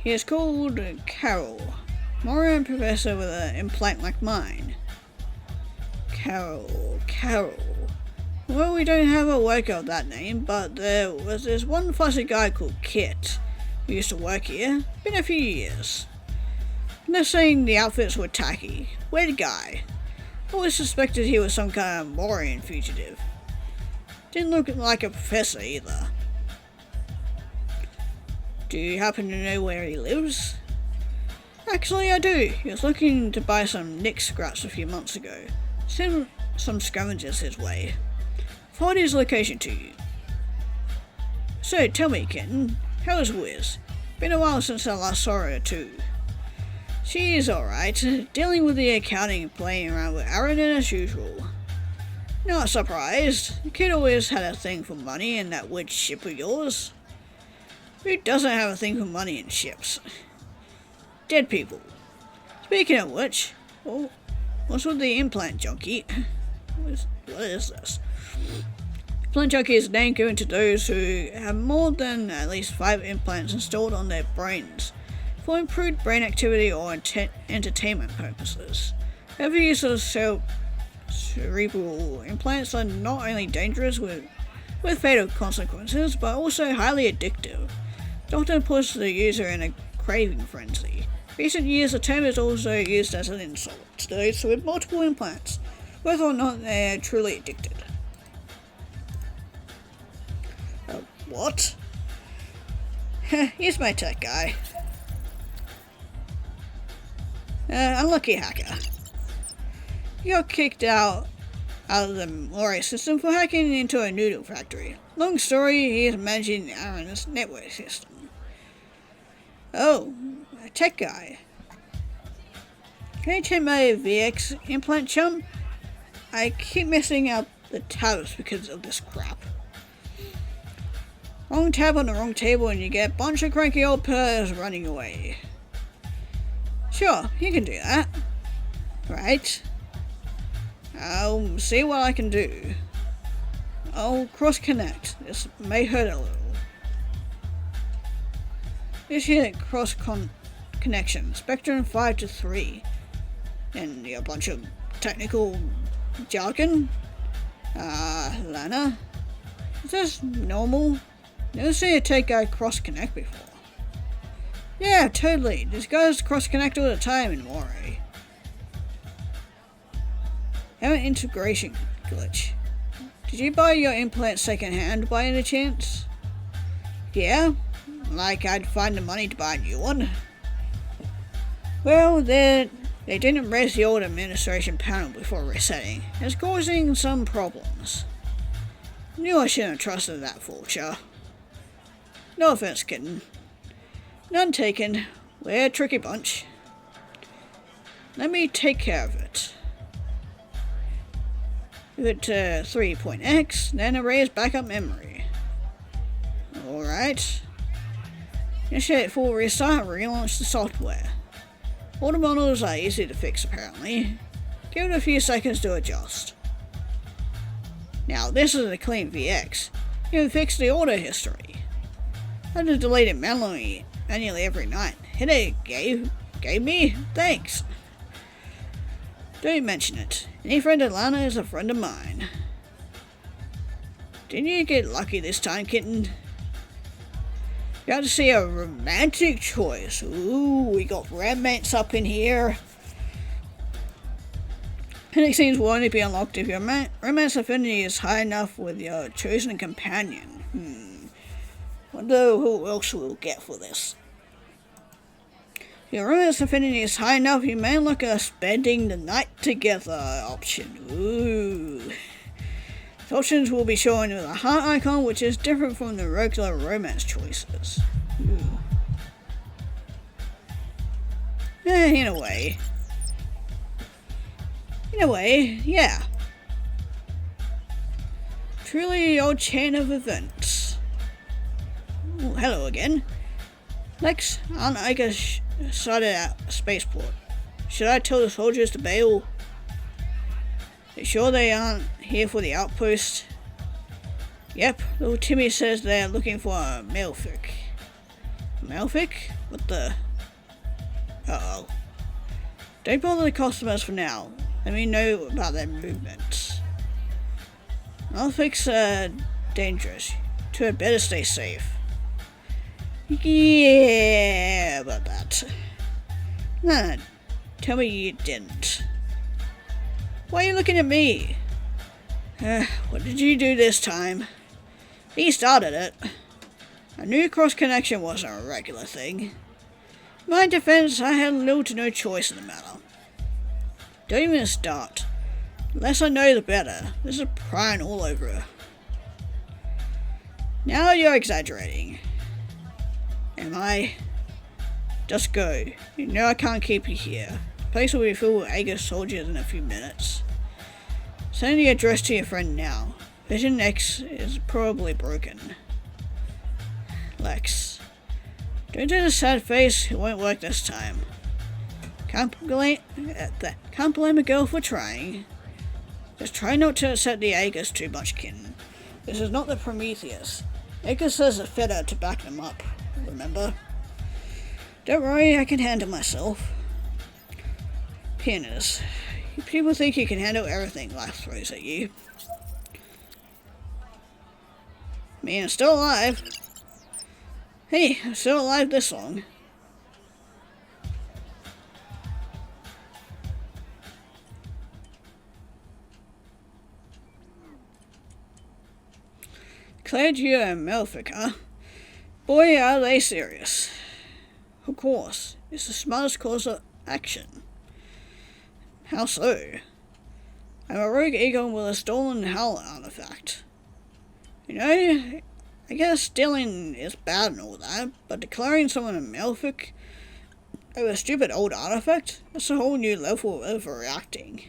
He is called Carol. Moran professor with an implant like mine. Carol. Well, we don't have a worker of that name, but there was this one fussy guy called Kit who used to work here. Been a few years. I'm not saying the outfits were tacky. Weird guy. Always suspected he was some kind of Moran fugitive. Didn't look like a professor either. Do you happen to know where he lives? Actually, I do. He was looking to buy some Nick scraps a few months ago. Sent some scavengers his way. Forward his location to you. So, tell me, kitten, how's Wiz? Been a while since I last saw her too. She's alright, dealing with the accounting and playing around with Aaron as usual. Not surprised. The kid always had a thing for money and that weird ship of yours. Who doesn't have a thing for money and ships? Dead people. Speaking of which, what's with the implant junkie? What is this? Implant junkie is a name given to those who have more than at least 5 implants installed on their brains for improved brain activity or entertainment purposes. Every use of cerebral implants are not only dangerous with fatal consequences, but also highly addictive. It often puts the user in a craving frenzy. In recent years, the term is also used as an insult to those with multiple implants, whether or not they are truly addicted. What? Here's my tech guy. Unlucky hacker. He got kicked out of the Mori system for hacking into a noodle factory. Long story, he is managing Aaron's network system. Oh, a tech guy. Can you check my VX implant, chum? I keep messing up the tabs because of this crap. Wrong tab on the wrong table and you get a bunch of cranky old purrs running away. Sure, you can do that. Right. I'll see what I can do. I'll cross-connect. This may hurt a little. This here cross-connection. Spectrum 5 to 3. And a bunch of technical jargon. Lana. Is this normal? Never seen a tech guy cross-connect before. Yeah, totally. These guys cross-connect all the time in Mori. Have an integration glitch. Did you buy your implant second-hand by any chance? Yeah? Like I'd find the money to buy a new one? Well, they didn't raise the old administration panel before resetting. It's causing some problems. Knew I shouldn't have trusted that vulture. No offense, kitten. None taken. We're a tricky bunch. Let me take care of it. Give it to 3.x, then erase backup memory. Alright. Initiate full restart and relaunch the software. All the models are easy to fix apparently. Give it a few seconds to adjust. Now this is a clean VX. You can fix the order history. I had to delete it manually every night. Hit it, gave me? Thanks. Don't mention it. Any friend of Lana is a friend of mine. Didn't you get lucky this time, kitten? You got to see a romantic choice. Ooh, we got romance up in here. Panic scenes will only be unlocked if your romance affinity is high enough with your chosen companion. Wonder who else we'll get for this. If your romance affinity is high enough, you may unlock a spending the night together option. Ooh. The options will be shown with a heart icon, which is different from the regular romance choices. Ooh. In a way. Yeah. Truly odd chain of events. Ooh, hello again. Lex, Aunt Ica sighted at a spaceport. Should I tell the soldiers to bail? You sure they aren't here for the outpost? Yep, little Timmy says they're looking for a malefic. Malefic? What the? Uh-oh. Don't bother the customers for now. Let me know about their movements. Malefics are dangerous. You had better stay safe. Yeah, about that. Nah, tell me you didn't. Why are you looking at me? What did you do this time? He started it. I knew cross connection wasn't a regular thing. In my defense, I had little to no choice in the matter. Don't even start. The less I know, the better. This is prying all over her. Now you're exaggerating. Am I? Just go. You know I can't keep you here. The place will be filled with Aegis soldiers in a few minutes. Send the address to your friend now. Vision X is probably broken. Lex. Don't do the sad face, it won't work this time. Can't blame a girl for trying. Just try not to upset the Aegis too much, kitten. This is not the Prometheus. Aegis has a feather to back them up, remember? Don't worry, I can handle myself. Pianist. People think you can handle everything life throws at you. Me, I'm still alive. Hey, I'm still alive this long. Declared you a malefic, huh? Boy, are they serious. Of course, it's the smartest course of action. How so? I'm a rogue Egon with a stolen Hell artifact. You know, I guess stealing is bad and all that, but declaring someone a malefic over a stupid old artifact? That's a whole new level of overreacting.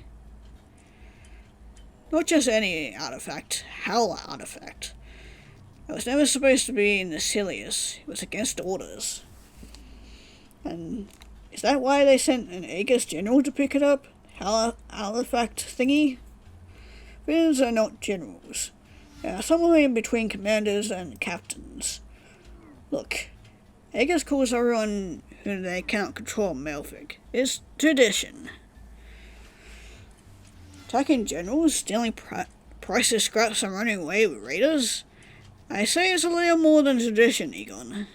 Not just any artifact, Hell artifact. It was never supposed to be in the Silius. It was against orders. And is that why they sent an Aegis general to pick it up? Hell artifact thingy? Villains are not generals. They are somewhere in between commanders and captains. Look, Aegis calls everyone who they cannot control malefic. It's tradition. Attacking generals, stealing priceless scraps and running away with raiders? I say it's a little more than tradition, Egon.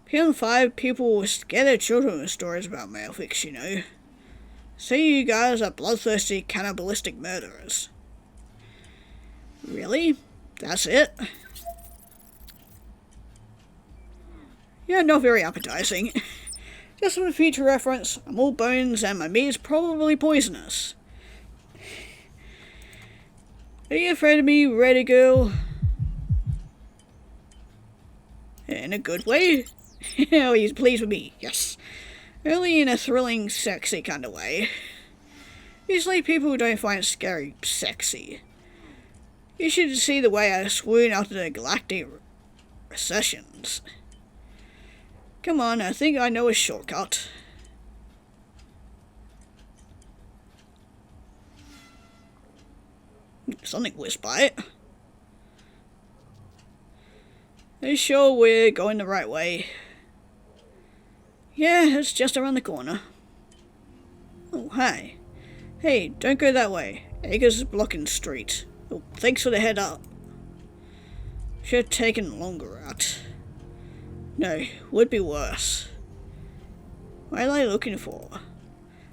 PM5 people will scare their children with stories about malefics, you know. Say you guys are bloodthirsty, cannibalistic murderers. Really? That's it? You're not very appetizing. Just for future reference, I'm all bones and my meat is probably poisonous. Are you afraid of me, ready girl? In a good way? Oh, he's pleased with me, yes. Only in a thrilling, sexy kind of way. Usually people don't find scary sexy. You should see the way I swoon after the galactic recessions. Come on, I think I know a shortcut. Something whizzed by it. Are you sure we're going the right way? Yeah, it's just around the corner. Oh, hi. Hey, don't go that way. Eggers is blocking the street. Oh, thanks for the head up. Should have taken a longer route. No, would be worse. What are they looking for?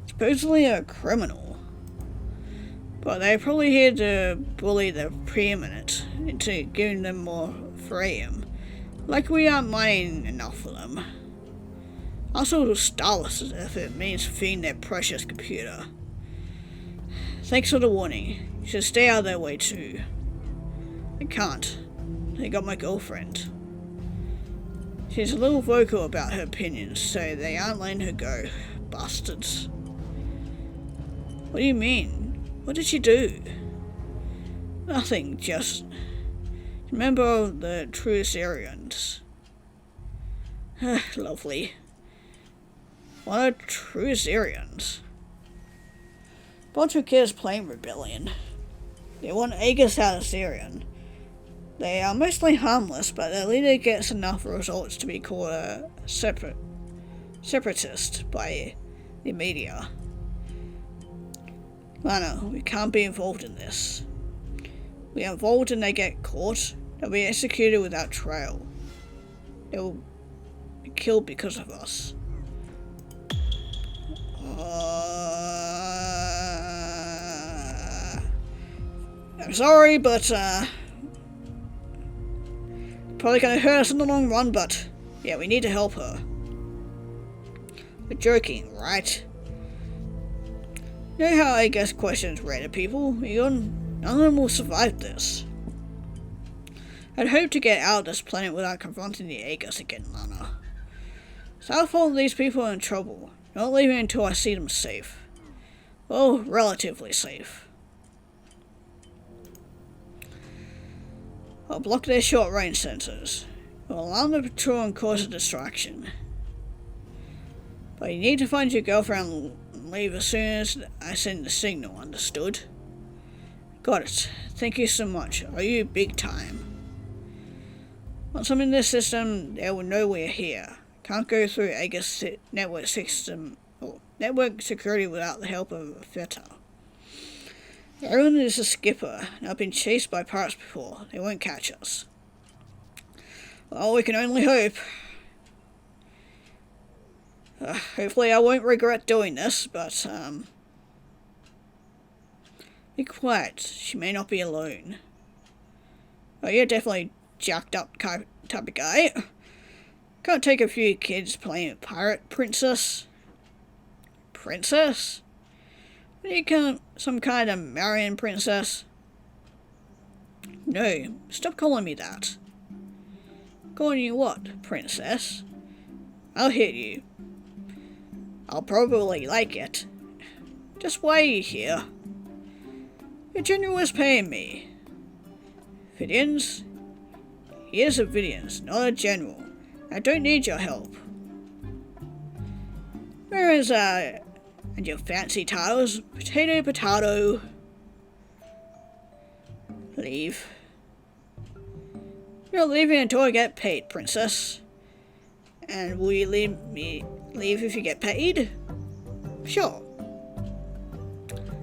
Supposedly a criminal. But they're probably here to bully the preeminent into giving them more freedom. Like we aren't mining enough for them. Also starless if it means feeding their precious computer. Thanks for the warning. You should stay out of their way too. I can't. They got my girlfriend. She's a little vocal about her opinions, so they aren't letting her go. Bastards. What do you mean? What did she do? Nothing, just... Remember the true Syrians. Lovely. What are true Syrians? Bunch of kids playing rebellion. They want Aegis out of Syrian. They are mostly harmless, but their leader gets enough results to be called a separatist by the media. Lana, we can't be involved in this. We are involved and they get caught, they'll be executed without trial. They will be killed because of us. I'm sorry, but probably gonna hurt us in the long run, but yeah, we need to help her. We're joking, right? You know how I guess questions random people? None of them will survive this. I'd hope to get out of this planet without confronting the Aegis again, Lana. So I'll follow these people in trouble. Not leaving until I see them safe. Well, relatively safe. I'll block their short-range sensors. I'll alarm the patrol and cause a distraction. But you need to find your girlfriend and leave as soon as I send the signal, understood? Got it. Thank you so much. Are you big time? Once I'm in this system, they will know we're here. Can't go through Aegis network system or network security without the help of a fitter. Everyone is a skipper, and I've been chased by pirates before. They won't catch us. Well, we can only hope. Hopefully I won't regret doing this, but, be quiet. She may not be alone. Oh, you're definitely jacked up type of guy. Can't take a few kids playing a pirate princess. Princess? What are you, some kind of Marian princess? No, stop calling me that. Calling you what, princess? I'll hit you. I'll probably like it. Just wait here. Your general is paying me. Vidians? He is a Vidians, not a general. I don't need your help. Where is, and your fancy titles? Potato, potato. Leave. You're leaving until I get paid, princess. And will you leave if you get paid? Sure.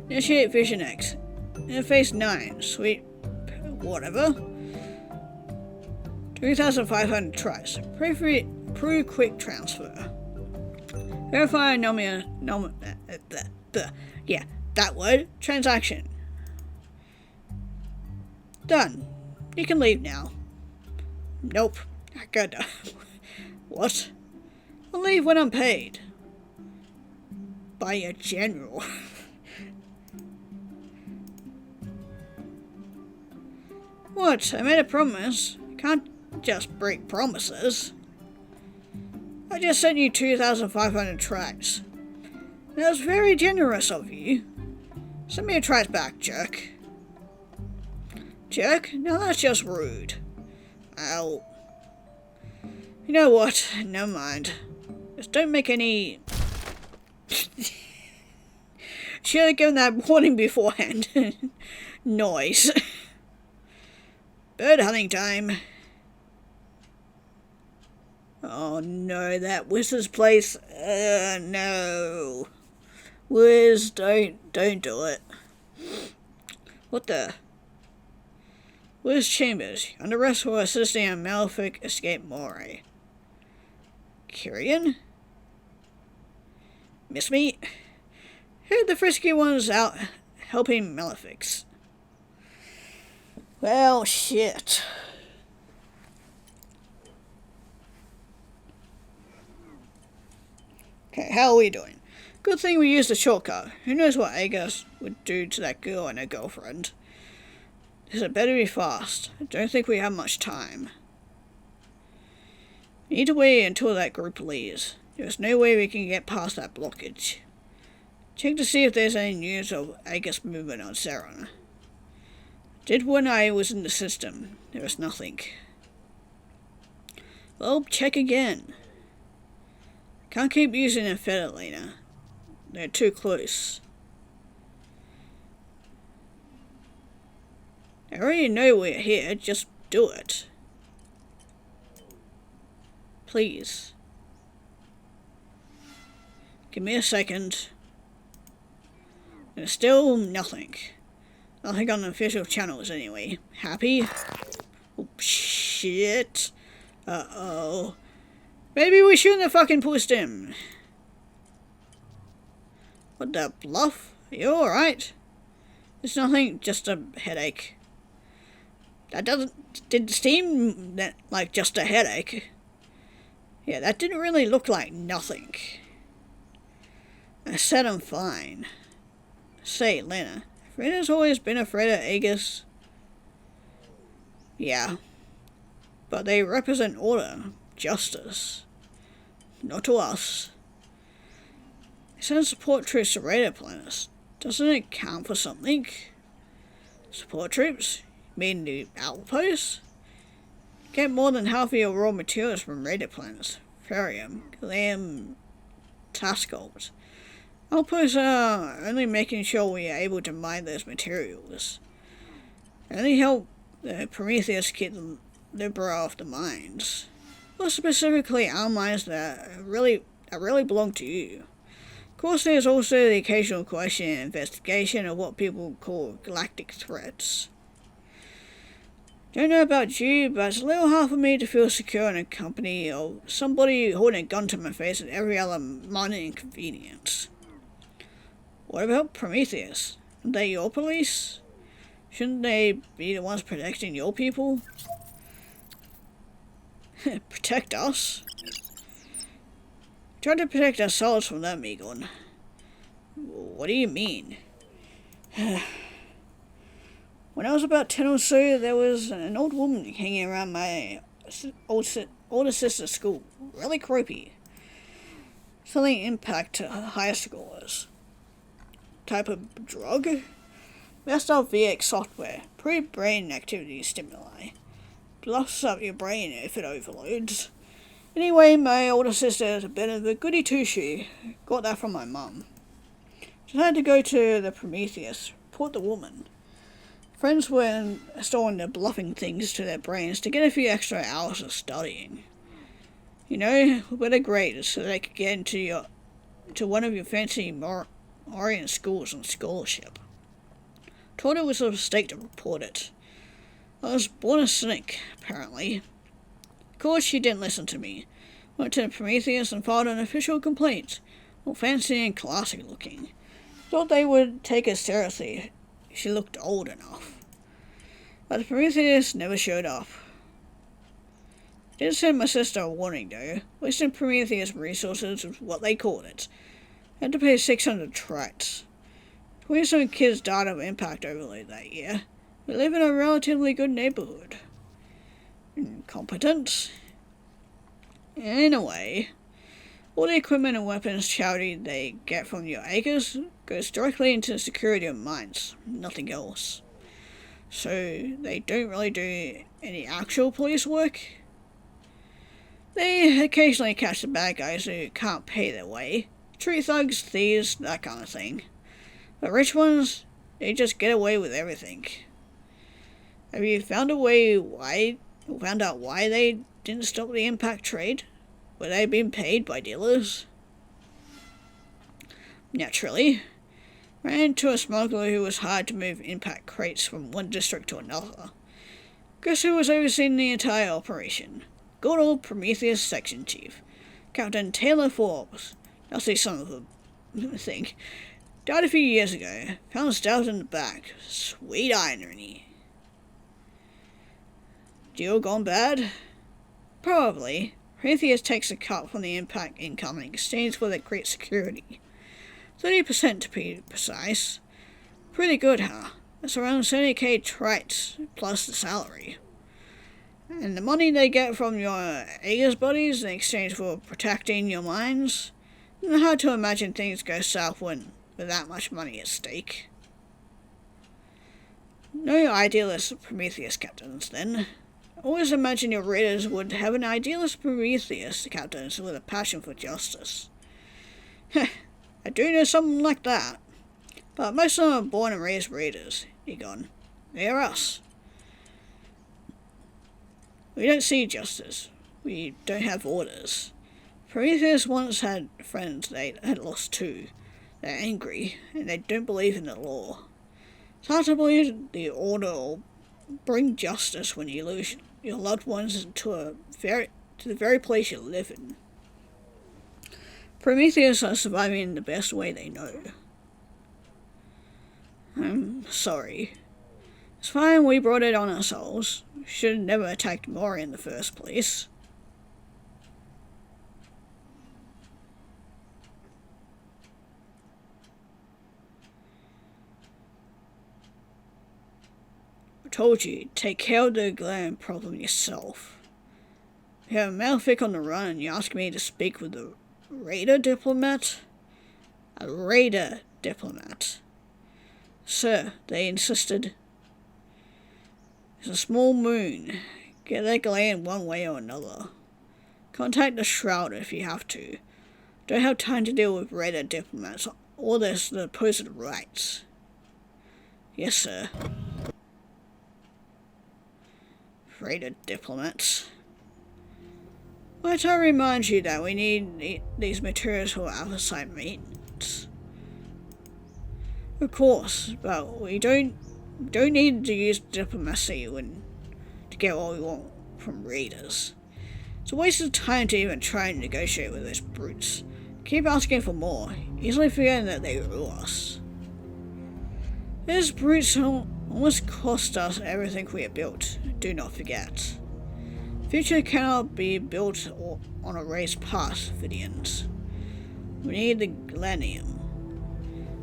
Initiate Vision X. Interface 9. Sweet. Whatever. 2,500 tries. Prove quick transfer. Verify yeah, that word. Transaction. Done. You can leave now. Nope. I gotta. What? I'll leave when I'm paid. By a general. What? I made a promise. Can't just break promises. I just sent you 2,500 tracks. That was very generous of you. Send me a tracks back, jerk. Jerk? Now that's just rude. Ow. You know what? Never mind. Just don't make any... Should have given that warning beforehand. Noise. Bird hunting time. Oh no, that wizard's place. No. Wiz, don't do it. What the? Wiz Chambers, under arrest for assisting a Malefic escape Moray. Kyrian? Miss me? Heard the frisky ones out helping Malefics. Well, shit. Okay, how are we doing? Good thing we used a shortcut. Who knows what Agus would do to that girl and her girlfriend. This had better be fast. I don't think we have much time. We need to wait until that group leaves. There's no way we can get past that blockage. Check to see if there's any news of Agus movement on Saron. Did when I was in the system. There was nothing. Well, check again. Can't keep using a feather later. They're too close. I already know we're here, just do it. Please. Give me a second. There's still nothing. Nothing on the official channels anyway. Happy? Oh, shit. Uh-oh. Maybe we shouldn't have fucking pushed him. What the bluff? Are you alright? It's nothing, just a headache. That didn't seem like just a headache. Yeah, that didn't really look like nothing. I said I'm fine. Say, Lena, Freda's always been afraid of Agus. Yeah. But they represent order, justice. Not to us. They send support troops to radar planets. Doesn't it count for something? Support troops? You mean the outposts? Get more than half of your raw materials from radar planets. Ferium, Gallium, Tascalt. Outposts are only making sure we are able to mine those materials. They only help the Prometheus keep the Libra off the mines. Well, specifically our mines that really belong to you. Of course, there's also the occasional question and investigation of what people call galactic threats. Don't know about you, but it's a little hard for me to feel secure in a company of somebody holding a gun to my face at every other minor inconvenience. What about Prometheus? Aren't they your police? Shouldn't they be the ones protecting your people? Protect us? Try to protect ourselves from them, Egon. What do you mean? When I was about 10 or so, there was an old woman hanging around my older sister's school. Really creepy. Something impact to higher scholars. Type of drug? Messed up VX software. Pre-brain activity stimuli. Bluffs up your brain if it overloads. Anyway, my older sister is a bit of a goody two-shoe. Got that from my mum. She had to go to the Prometheus, report the woman. Friends were installing the bluffing things to their brains to get a few extra hours of studying. You know, better grades so they could get into one of your fancy Orion schools on scholarship. Told it was a mistake to report it. I was born a cynic, apparently. Of course, she didn't listen to me. Went to the Prometheus and filed an official complaint. All fancy and classy looking. Thought they would take her seriously. She looked old enough. But the Prometheus never showed up. Did send my sister a warning though. Wasting Prometheus resources was what they called it. Had to pay 600 tracts. 20-some kids died of impact overload that year. We live in a relatively good neighborhood. Incompetent? In a way. All the equipment and weapons charity they get from your acres goes directly into the security of mines, nothing else. So they don't really do any actual police work. They occasionally catch the bad guys who can't pay their way. Street thugs, thieves, that kind of thing. The rich ones, they just get away with everything. Have you found out why they didn't stop the impact trade? Were they being paid by dealers? Naturally. Ran into a smuggler who was hired to move impact crates from one district to another. Guess who was overseeing the entire operation? Good old Prometheus Section Chief, Captain Taylor Forbes. I'll say some of the thing. Died a few years ago. Found stabbed in the back. Sweet irony. Deal gone bad? Probably. Prometheus takes a cut from the impact income in exchange for their great security. 30% to be precise. Pretty good, huh? That's around 70k traits, plus the salary. And the money they get from your Aegis buddies in exchange for protecting your mines? It's hard to imagine things go south with that much money at stake. No idealist Prometheus captains, then. Always imagine your raiders would have an idealist Prometheus captains with a passion for justice. I do know something like that. But most of them are born and raised raiders, Egon. They're us. We don't see justice. We don't have orders. Prometheus once had friends they had lost too. They're angry, and they don't believe in the law. It's hard to believe the order will bring justice when you lose your loved ones to the very place you live in. Prometheus are surviving in the best way they know. I'm sorry. It's fine, we brought it on ourselves. We should have never attacked Mori in the first place. I told you, take care of the gland problem yourself. You have a malefic on the run and you ask me to speak with a raider diplomat? A raider diplomat. Sir, they insisted. It's a small moon. Get that gland one way or another. Contact the Shroud if you have to. Don't have time to deal with raider diplomats or their supposed rights. Yes, sir. Raider diplomats. Might I remind you that we need these materials for our site maintenance? Of course, but we don't need to use diplomacy to get what we want from raiders. It's a waste of time to even try and negotiate with those brutes. Keep asking for more, easily forgetting that they rule us. These brutes almost cost us everything we have built, do not forget. Future cannot be built on a raised path, Vidians. We need the Glenium.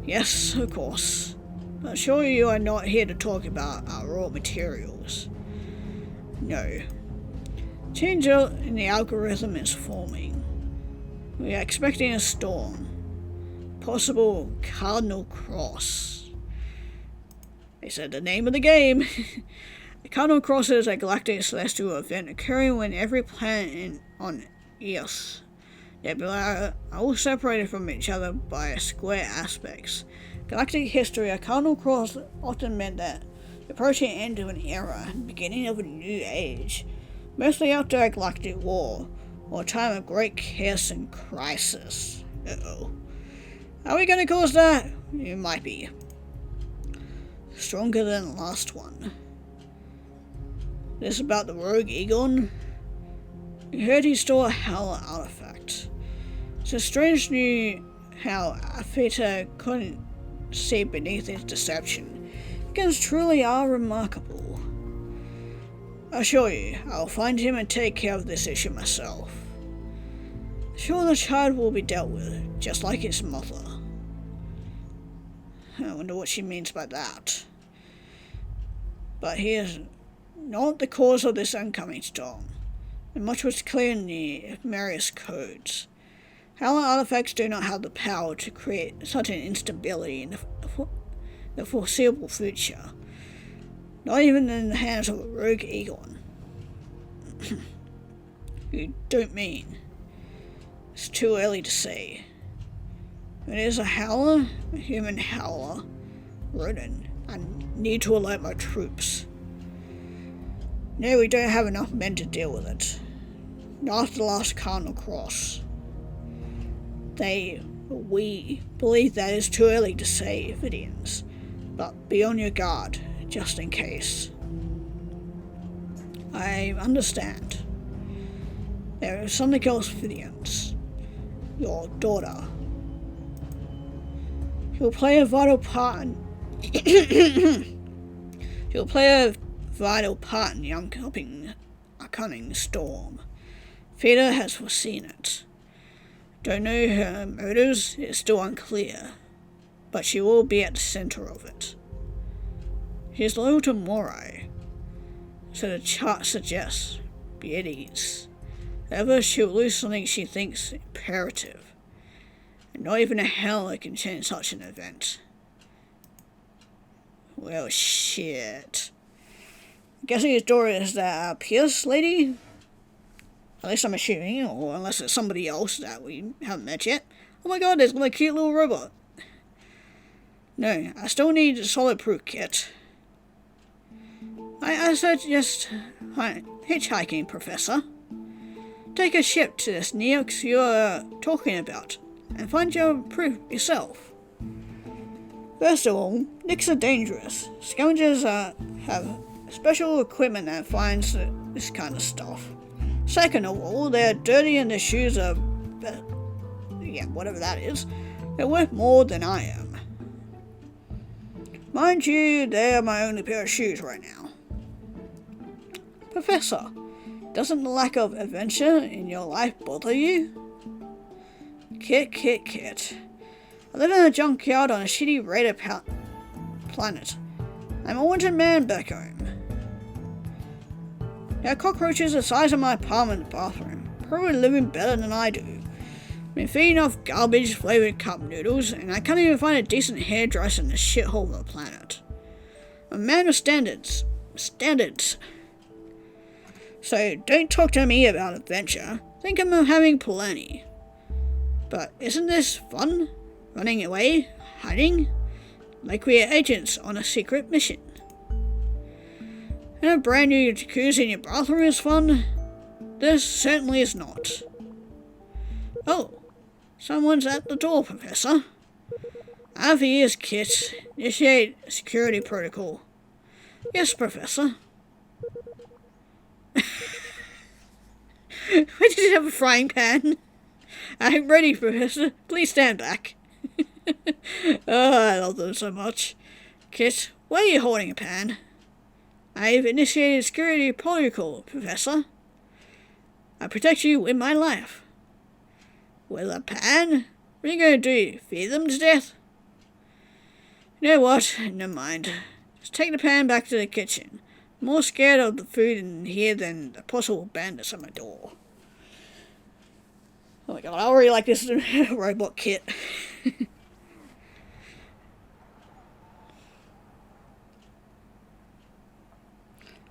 Yes, of course. But surely you are not here to talk about our raw materials. No. Change in the algorithm is forming. We are expecting a storm. Possible Cardinal Cross. They said the name of the game. The Cardinal Cross is a galactic celestial event occurring when every planet on Earth nebula are all separated from each other by square aspects. Galactic history, a Cardinal Cross often meant that the approaching end of an era, beginning of a new age, mostly after a galactic war, or a time of great chaos and crisis. Uh-oh. Are we going to cause that? It might be. Stronger than the last one. This about the rogue Egon? We heard he stole a Howler artifact. It's a strange new how Afeta couldn't see beneath his deception. Egons truly are remarkable. I assure you, I'll find him and take care of this issue myself. Sure, the child will be dealt with, just like his mother. I wonder what she means by that. But he is not the cause of this oncoming storm, and much was clear in the Marius codes. Howler artifacts do not have the power to create such an instability in the foreseeable future, not even in the hands of a rogue Egon. You don't mean? It's too early to say. It is a Howler, a human Howler, rodent. I need to alert my troops. No, we don't have enough men to deal with it. Not after the last Cardinal Cross. They We believe that it's too early to say, Vidians, but be on your guard, just in case. I understand. There is something else, Vidians. Your daughter. She'll play a vital part in the upcoming storm. Theta has foreseen it. Don't know her motives, it's still unclear, but she will be at the center of it. She's loyal to Morai, so the chart suggests, be at ease. However, she'll lose something she thinks imperative, and not even a howler can change such an event. Well, shit. I'm guessing his daughter is that Pierce lady? At least I'm assuming, or unless it's somebody else that we haven't met yet. Oh my god, there's a cute little robot. No, I still need a solid proof kit. I suggest hitchhiking, Professor. Take a ship to this Neox you're talking about, and find your proof yourself. First of all, Nicks are dangerous. Scavengers have special equipment that finds this kind of stuff. Second of all, they're dirty and their shoes are... whatever that is. They're worth more than I am. Mind you, they're my only pair of shoes right now. Professor, doesn't the lack of adventure in your life bother you? Kit. I live in a junkyard on a shitty raider planet. I'm a wanted man back home. There are cockroaches the size of my apartment bathroom, probably living better than I do. I've been feeding off garbage flavoured cup noodles, and I can't even find a decent hairdresser in this shithole of a planet. I'm a man of standards. So don't talk to me about adventure. Think I'm having plenty. But isn't this fun? Running away? Hiding? Like we're agents on a secret mission. And a brand new jacuzzi in your bathroom is fun? This certainly is not. Oh, someone's at the door, Professor. I have ears, Kit. Initiate security protocol. Yes, Professor. Why did you have a frying pan? I'm ready, Professor. Please stand back. Oh, I love them so much. Kit, why are you holding a pan? I've initiated security protocol, Professor. I protect you with my life. With a pan? What are you going to do? Feed them to death? You know what? Never mind. Just take the pan back to the kitchen. I'm more scared of the food in here than the possible bandits at my door. Oh my god, I already like this robot kit.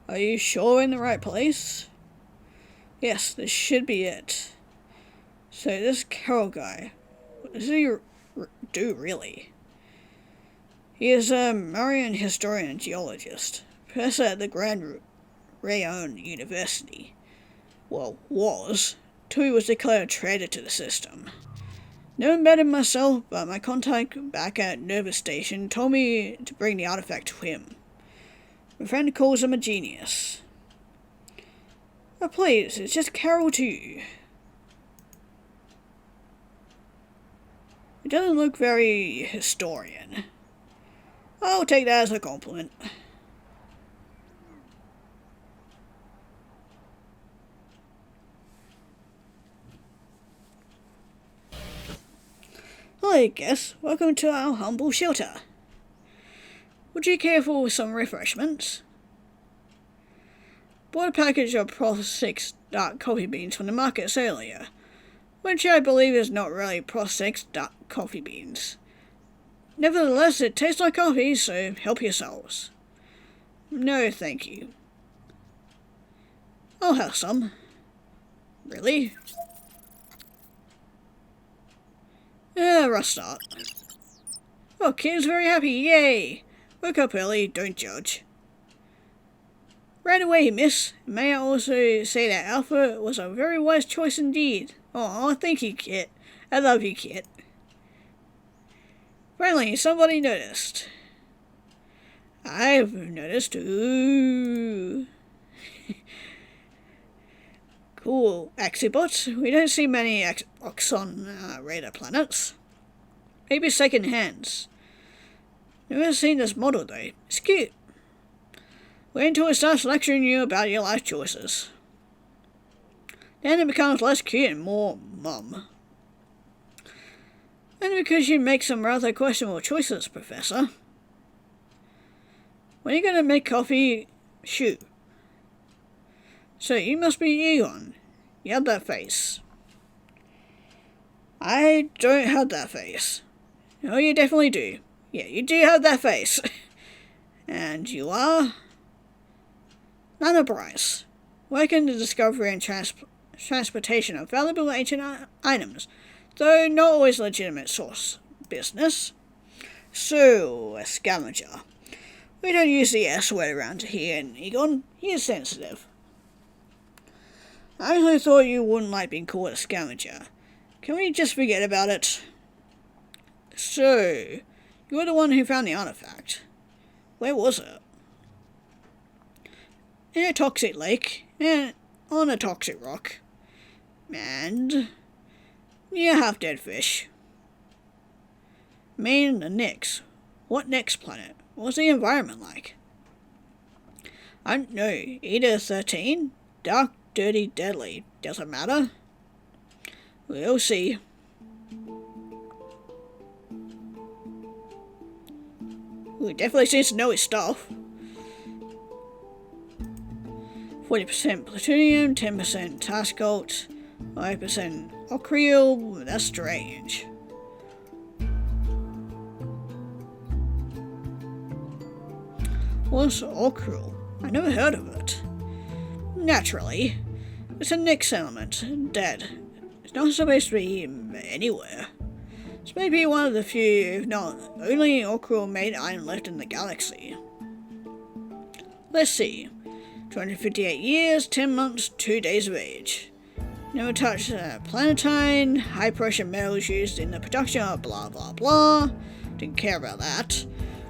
Are you sure we're in the right place? Yes, this should be it. So this Carroll guy, what does he do really? He is a Marian historian and geologist, professor at the Grand Rayon University. Well, was, till he was declared a traitor to the system. Never met him myself, but my contact back at Nervous Station told me to bring the artifact to him. My friend calls him a genius. But please, it's just Carroll to you. He doesn't look very historian. I'll take that as a compliment. Hello, guests. Welcome to our humble shelter. Would you care for some refreshments? Bought a package of Pro 6 dark coffee beans from the markets earlier, which I believe is not really Pro 6 dark coffee beans. Nevertheless, it tastes like coffee, so help yourselves. No, thank you. I'll have some. Really? Rough start. Oh, Kid's very happy, yay! Woke up early, don't judge. Right away, miss. May I also say that Alpha was a very wise choice indeed. Oh, thank you, Kit. I love you, Kit. Finally, somebody noticed. I've noticed. Ooh. Cool. Exibot. We don't see many Oxon radar planets. Maybe second hands. Never seen this model though. It's cute. Wait until it starts lecturing you about your life choices. Then it becomes less cute and more mum. And because you make some rather questionable choices, Professor. When are you going to make coffee? Shoot. So you must be Egon. You have that face. I don't have that face. Oh, you definitely do. Yeah, you do have that face. And you are? Nana Bryce. Work in the discovery and transportation of valuable ancient items, though not always legitimate source business. So, a scavenger. We don't use the S word around here in Egon. He is sensitive. I actually thought you wouldn't like being called a scavenger. Can we just forget about it? So, you're the one who found the artifact. Where was it? In a toxic lake, and on a toxic rock, and near half-dead fish. The Nyx. What next planet? What was the environment like? I don't know. Either 13? Dark, dirty, deadly. Doesn't matter. We'll see. He definitely seems to know his stuff. 40% plutonium, 10% Tascalt, 5% Ocreal. That's strange. What's Ocreal? I never heard of it. Naturally. It's a Nyx element, dead. It's not supposed to be anywhere. It's maybe one of the few, if not only Ocreal made item left in the galaxy. Let's see. 258 years, 10 months, 2 days of age. Never touched planetine, high pressure metals used in the production of blah blah blah. Didn't care about that.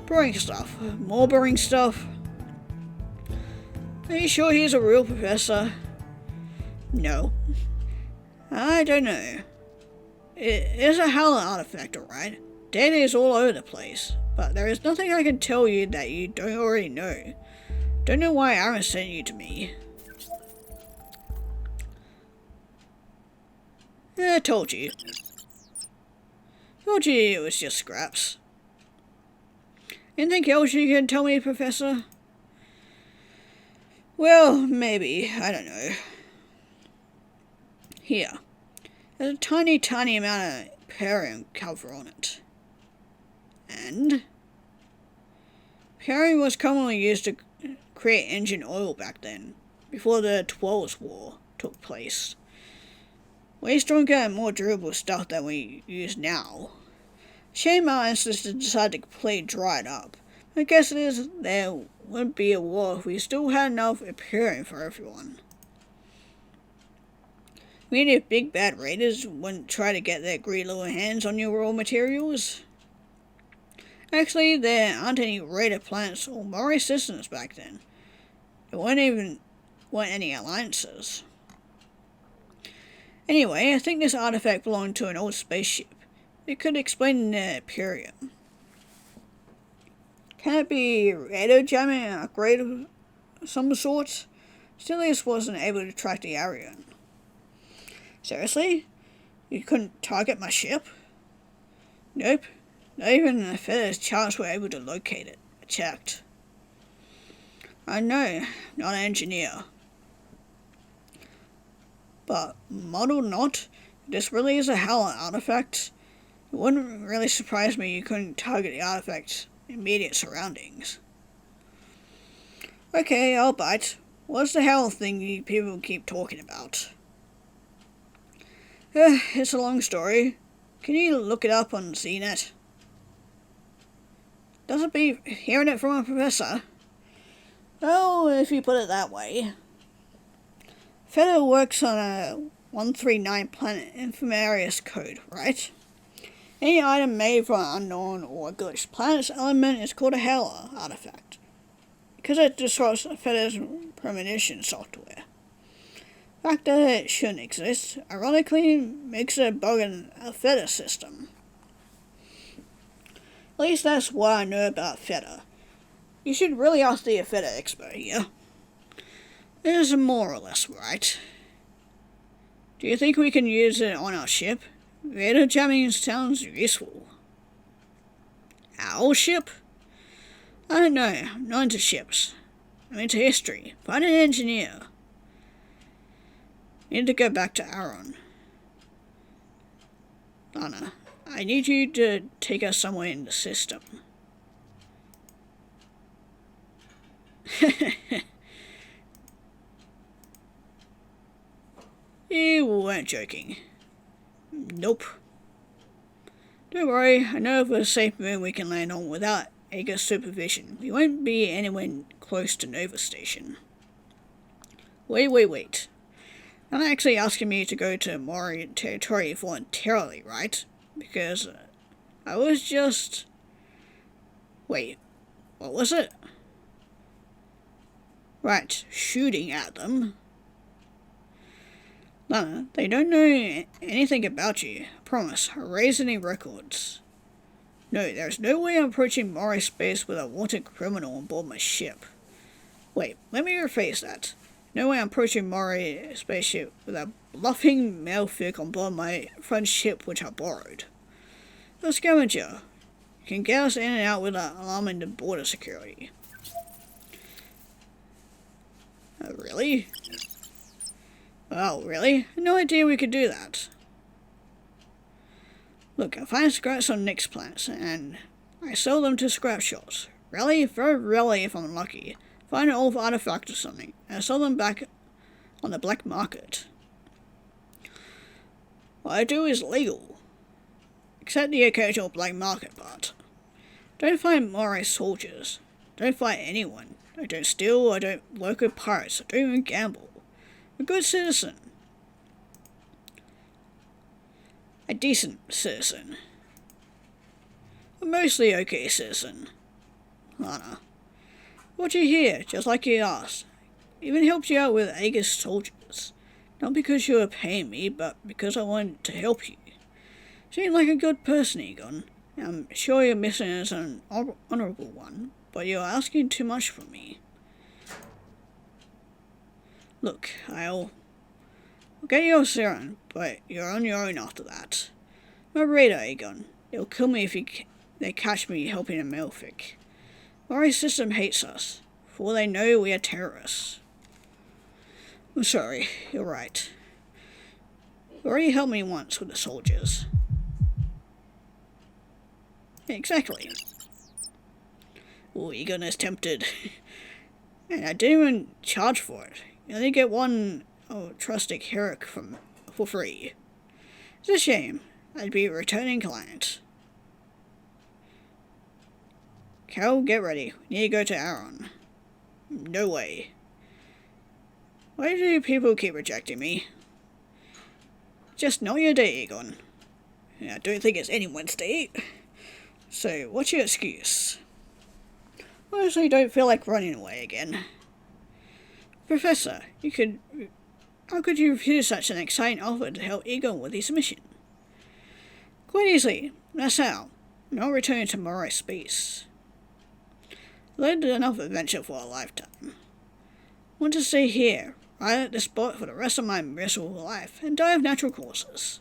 Boring stuff. More boring stuff. Are you sure he's a real professor? No. I don't know. It is a Howler artifact, alright. Data is all over the place, but there is nothing I can tell you that you don't already know. Don't know why Aaron sent you to me. I told you. Told you it was just scraps. Anything else you can tell me, Professor? Well, maybe. I don't know. Here. There's a tiny, tiny amount of Parium cover on it. And Parium was commonly used to create engine oil back then, before the Twelves War took place. Way stronger and more durable stuff than we use now. Shame our ancestors decided to completely dry it up. I guess it is there wouldn't be a war if we still had enough Imperium for everyone. I mean, if big bad raiders wouldn't try to get their greedy little hands on your raw materials. Actually, there aren't any raider planets or Mori systems back then. There weren't any alliances. Anyway, I think this artifact belonged to an old spaceship. It could explain the Imperium. Can it be radio jamming and upgrade of some sort? Stelios wasn't able to track the Arian. Seriously? You couldn't target my ship? Nope. Not even the Feather's charts were able to locate it. I checked. I know, not an engineer. But model not, if this really is a Howler artifact, it wouldn't really surprise me you couldn't target the artifact's immediate surroundings. Okay, I'll bite. What's the Howler thing you people keep talking about? It's a long story. Can you look it up on CNET? Doesn't be hearing it from a professor. Well, if you put it that way. Feather works on a 139 planet Infamarius code, right? Any item made from an unknown or glitched planet's element is called a Hela artifact, because it disrupts Feda's premonition software. The fact that it shouldn't exist, ironically, makes it a bug in a Feda system. At least that's what I know about Feda. You should really ask the Feda expert here. It is more or less right. Do you think we can use it on our ship? Radar jamming sounds useful. Our ship? I don't know, I'm not into ships. I'm into history. Find an engineer. I need to go back to Aaron. Lana, I need you to take us somewhere in the system. You weren't joking. Nope. Don't worry, I know of a safe moon we can land on without Aga's supervision. We won't be anywhere close to Nova Station. Wait. You're not actually asking me to go to Mori territory voluntarily, right? Because I was just... Wait, what was it? Right, shooting at them. Lana, they don't know anything about you. I promise, erase any records. No, there's no way I'm approaching Mori space with a wanted criminal on board my ship. Wait, let me rephrase that. No way I'm approaching Mori spaceship with a bluffing male fig on board my friend's ship which I borrowed. A scavenger. You can get us in and out without alarming the border security. Really? Well, really? I had no idea we could do that. Look, I find scraps on Nick's plants, and I sell them to scrap shops. Rarely, very rarely if I'm lucky. Find an old artifact or something, and I sell them back on the black market. What I do is legal. Except the occasional black market part. Don't fight Mori soldiers. Don't fight anyone. I don't steal, I don't work with pirates, I don't even gamble. I'm a good citizen. A decent citizen. A mostly okay citizen. Lana. What you hear, just like you asked. Even helped you out with Aga's soldiers. Not because you were paying me, but because I wanted to help you. Seem like a good person, Egon. I'm sure your mission is an honorable one, but you're asking too much from me. Look, I'll get your serum, but you're on your own after that. I'm a raider, Egon. It'll kill me if they catch me helping a malefic. Mori's system hates us. For all they know, we are terrorists. I'm sorry, you're right. You already helped me once with the soldiers. Exactly. Oh, Egon is tempted. And I didn't even charge for it. You only get one trustic Herrick for free. It's a shame. I'd be a returning client. Cal, get ready. We need to go to Aaron. No way. Why do people keep rejecting me? Just not your day, Egon. I don't think it's anyone's day. So, what's your excuse? Honestly, don't feel like running away again. Professor, how could you refuse such an exciting offer to help Egon with his mission? Quite easily. That's how. No return to Mori space. Led enough adventure for a lifetime. Want to stay here, right at this spot for the rest of my miserable life, and die of natural causes.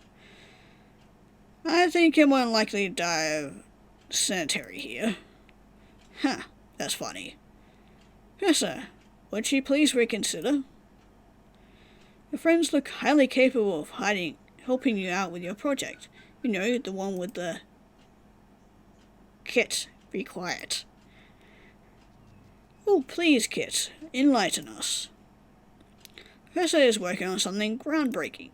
I think I'm more likely to die of sanitary here. Huh, that's funny. Professor, would you please reconsider? Your friends look highly capable of helping you out with your project. You know, the one with the... Kit, be quiet. Oh, please, Kit, enlighten us. Professor is working on something groundbreaking.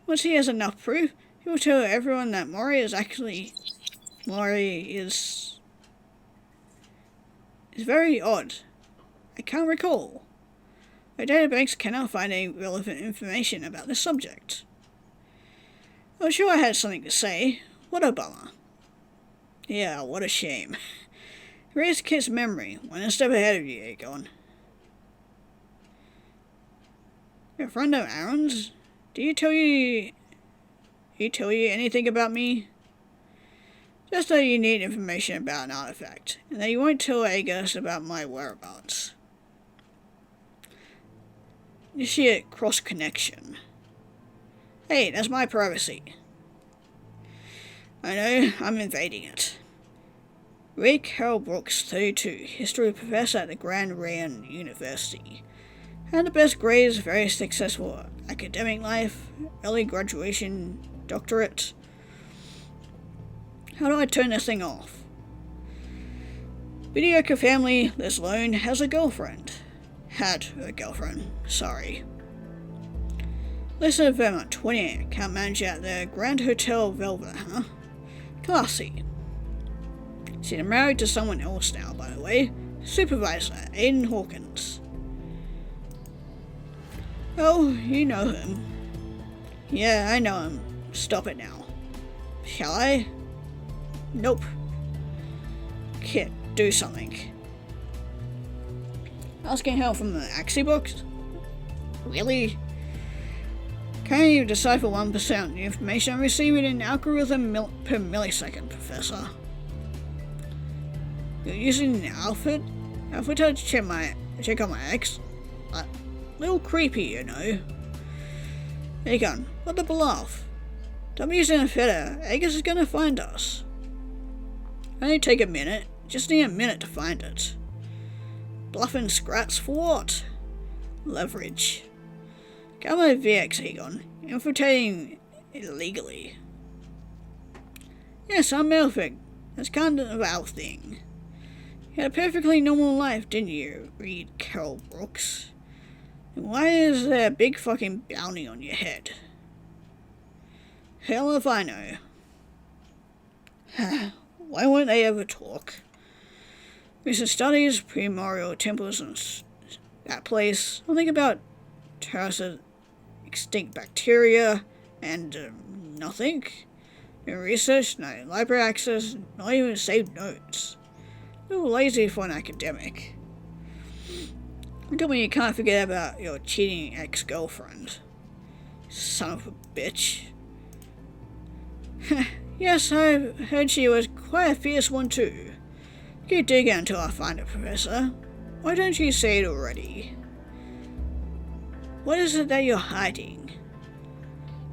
Once he has enough proof, he will tell everyone that Mori is very odd. I can't recall. My databanks cannot find any relevant information about the subject. I was sure I had something to say. What a bummer. Yeah, what a shame. Erase Kit's memory. One step ahead of you, Aegon. Your friend of Aaron's? Did he tell you anything about me? Just that you need information about an artifact, and that you won't tell Aegis about my whereabouts. You see a cross connection. Hey, that's my privacy. I know, I'm invading it. Reed Carol Brooks, 32, history professor at the Grand Rayon University. Had the best grades, very successful academic life, early graduation, doctorate. How do I turn this thing off? Mediocre family, lives alone, has a girlfriend. Had a girlfriend, sorry. Lisa Vermont, 28, account manager at the Grand Hotel Velvet, huh? Classy. She's married to someone else now, by the way. Supervisor, Aiden Hawkins. Oh, you know him. Yeah, I know him. Stop it now. Shall I? Nope. Kit, do something. Asking help from the Axie box? Really? Can't you decipher 1% of the information I receive in an algorithm per millisecond, Professor? You're using the alpha to check on my ex? A little creepy, you know. Aegon, what the bluff? Don't be using a feather. Aegis is gonna find us. Only take a minute. Just need a minute to find it. Bluffing scrats for what? Leverage. Get my VX, Aegon. Infiltrating illegally. Yes, I'm Melfic. That's kind of our thing. You had a perfectly normal life, didn't you, Reed Carol Brooks? And why is there a big fucking bounty on your head? Hell if I know. Why won't they ever talk? Recent studies, primordial temples and that place. I'll think about terraces, extinct bacteria, and nothing. No research, no library access, not even saved notes. A little lazy for an academic. Tell me you can't forget about your cheating ex-girlfriend. Son of a bitch. Yes, I've heard she was quite a fierce one too. Keep digging until I find it, Professor. Why don't you say it already? What is it that you're hiding?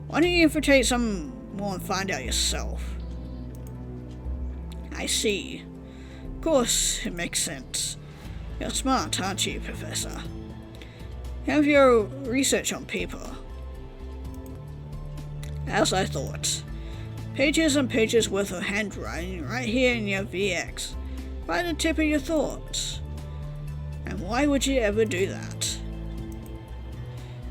Why don't you infiltrate some more and find out yourself? I see. Of course, it makes sense. You're smart, aren't you, Professor? You have your research on paper. As I thought. Pages and pages worth of handwriting right here in your VX. Right at the tip of your thoughts. And why would you ever do that?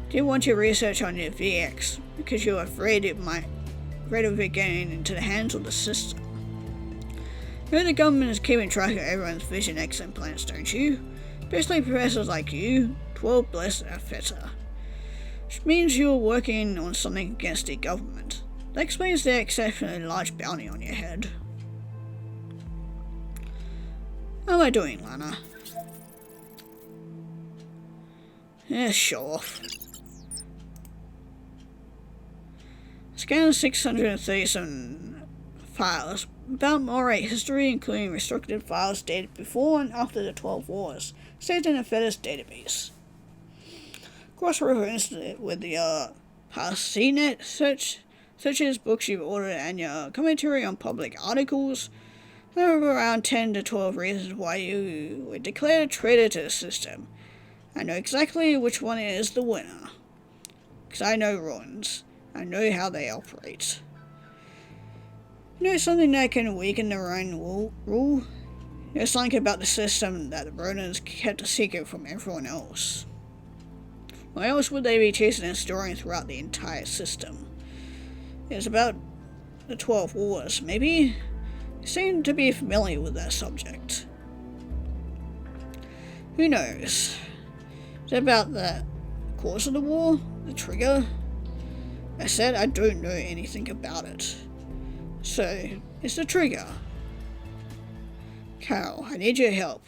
Do you want your research on your VX because you're afraid of it getting into the hands of the system? You know the government is keeping track of everyone's Vision X implants, don't you? Especially professors like you, 12 blessed at FETA. Which means you're working on something against the government. That explains the exceptionally large bounty on your head. How am I doing, Lana? Yeah, show off. Scan 637 files about Moray history, including restricted files dated before and after the 12 Wars, saved in a FETA's database. Cross-reference it with the past CNET searches, books you've ordered, and your commentary on public articles. There are around 10 to 12 reasons why you were declared a traitor to the system. I know exactly which one is the winner. Because I know ruins. I know how they operate. You know something that can weaken the Rhine rule? There's something about the system that the Ronins kept a secret from everyone else. Why else would they be chasing and storing throughout the entire system? It's about the 12 Wars, maybe? You seem to be familiar with that subject. Who knows? Is it about the cause of the war? The trigger? I said I don't know anything about it. So, it's the trigger. Carol, I need your help.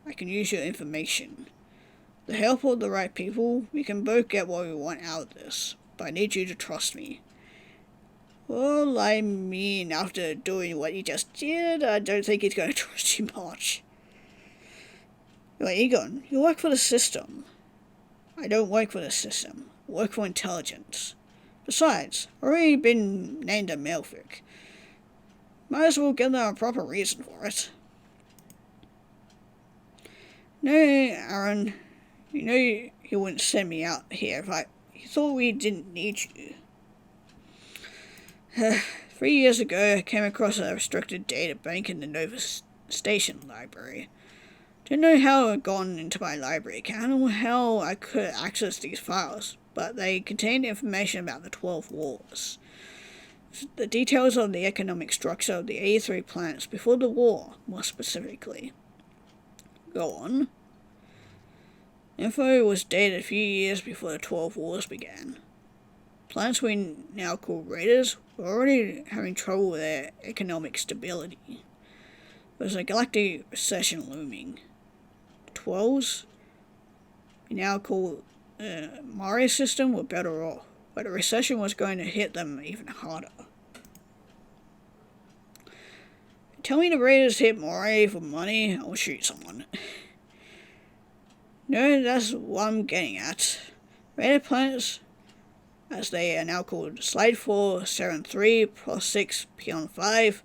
I can use your information. With the help of the right people, we can both get what we want out of this, but I need you to trust me. Well, I mean, after doing what you just did, I don't think he's going to trust you much. Wait, Egon, you work for the system. I don't work for the system. I work for intelligence. Besides, I've already been named a Mailfic. Might as well give them a proper reason for it. No, Aaron, you know you wouldn't send me out here if you thought we didn't need you. 3 years ago, I came across a restricted data bank in the Nova Station library. Didn't know how it had gone into my library account or how I could access these files, but they contained information about the 12 wars. The details of the economic structure of the 83 planets before the war, more specifically. Go on. Info was dated a few years before the 12 wars began. Planets we now call Raiders were already having trouble with their economic stability. There was a galactic recession looming. The 12s, we now call the Maury system, were better off, but the recession was going to hit them even harder. Tell me the Raiders hit Maury for money, I'll shoot someone. No, that's what I'm getting at. Raider planets, as they are now called Slide 4, Saren 3, Plus 6, Pion 5,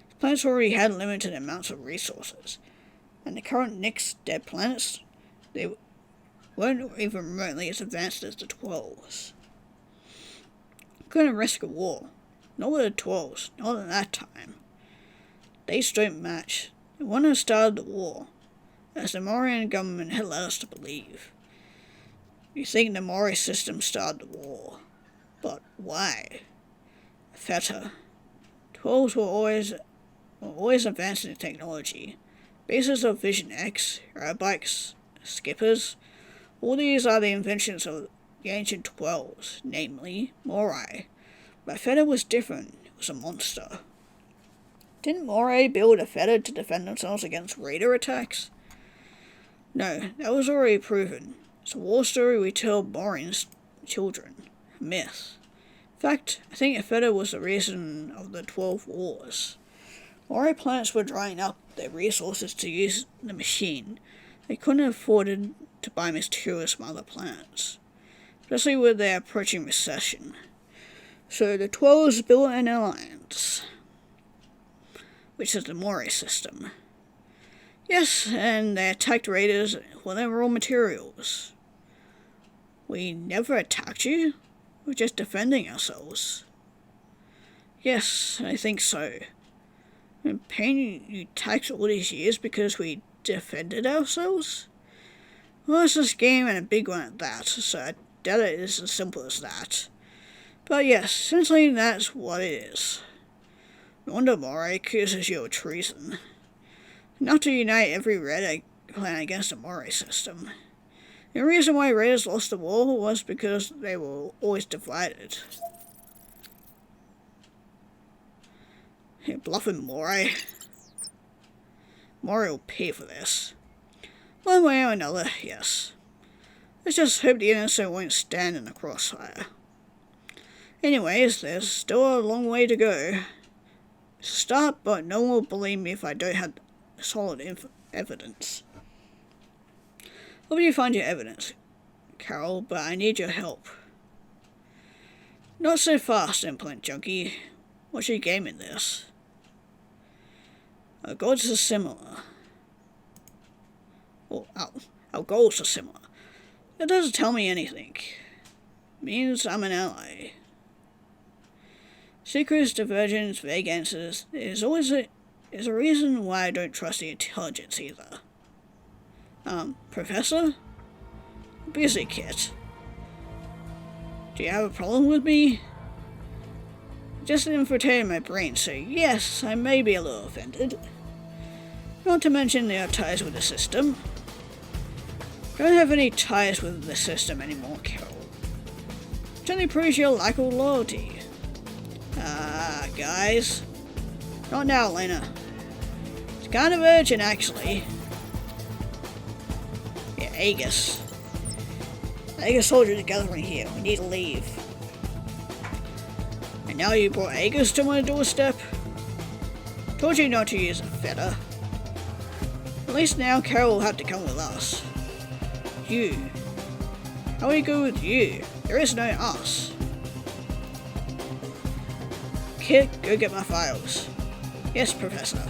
the planets already had limited amounts of resources, and the current next dead planets, they weren't even remotely as advanced as the 12s. Couldn't risk a war, not with the 12s, not at that time. They don't match. They wouldn't have started the war, as the Maurian government had led us to believe. You think the Maury system started the war, but why? Feta. 12s were always advancing in technology. Bases of Vision X, aerobikes, skippers, all these are the inventions of the ancient 12s, namely Morai. But Feta was different. It was a monster. Didn't Morai build a Feta to defend themselves against Raider attacks? No, that was already proven. It's a war story we tell Maurian's children. A myth. In fact, I think a Feta was the reason of the 12 wars. Maury planets were drying up their resources to use the machine. They couldn't afford to buy materials from other planets, especially with their approaching recession. So the 12s built an alliance, which is the Maury system. Yes, and they attacked Raiders for their raw materials. We never attacked you? We're just defending ourselves. Yes, I think so. I'm paying you tax all these years because we defended ourselves? Well, it's a game and a big one at that, so I doubt it is as simple as that. But yes, essentially that's what it is. No wonder Maury accuses you of treason. Not to unite every Red clan against the Maury system. The reason why Raiders lost the war was because they were always divided. You're bluffing, Maury. Maury will pay for this. One way or another, yes. Let's just hope the innocent won't stand in the crossfire. Anyways, there's still a long way to go. It's a start, but no one will believe me if I don't have solid evidence. Hope you find your evidence, Carol, but I need your help. Not so fast, implant junkie. What's your game in this? Our goals are similar. Our goals are similar. It doesn't tell me anything. It means I'm an ally. Secrets, divergence, vague answers. There's a reason why I don't trust the intelligence either. Professor? Busy, kid. Do you have a problem with me? Just infiltrated my brain, so yes, I may be a little offended. Not to mention there are ties with the system. Don't have any ties with the system anymore, Carol. Which only proves your lack of loyalty. Guys, Not now, Lena. It's kind of urgent, actually. Yeah, Aegis. Aegis soldiers are gathering here. We need to leave. And now you brought Aegis to my doorstep? Told you not to use a fetter. At least now Carol will have to come with us. You. How do we go with you? There is no us. Kid, go get my files. Yes, Professor.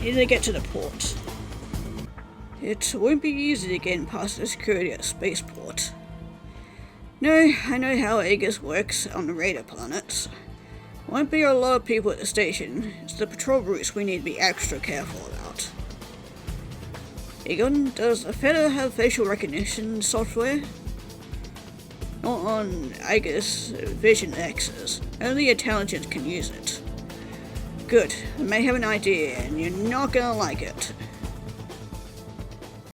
Need to get to the port. It won't be easy to get past the security at spaceport. No, I know how Aegis works on the radar planets. Won't be a lot of people at the station. It's the patrol routes we need to be extra careful about. Egon, does a fetter have facial recognition software? Not on Aegis Vision X's. Only intelligence can use it. Good. I may have an idea, and you're not gonna like it.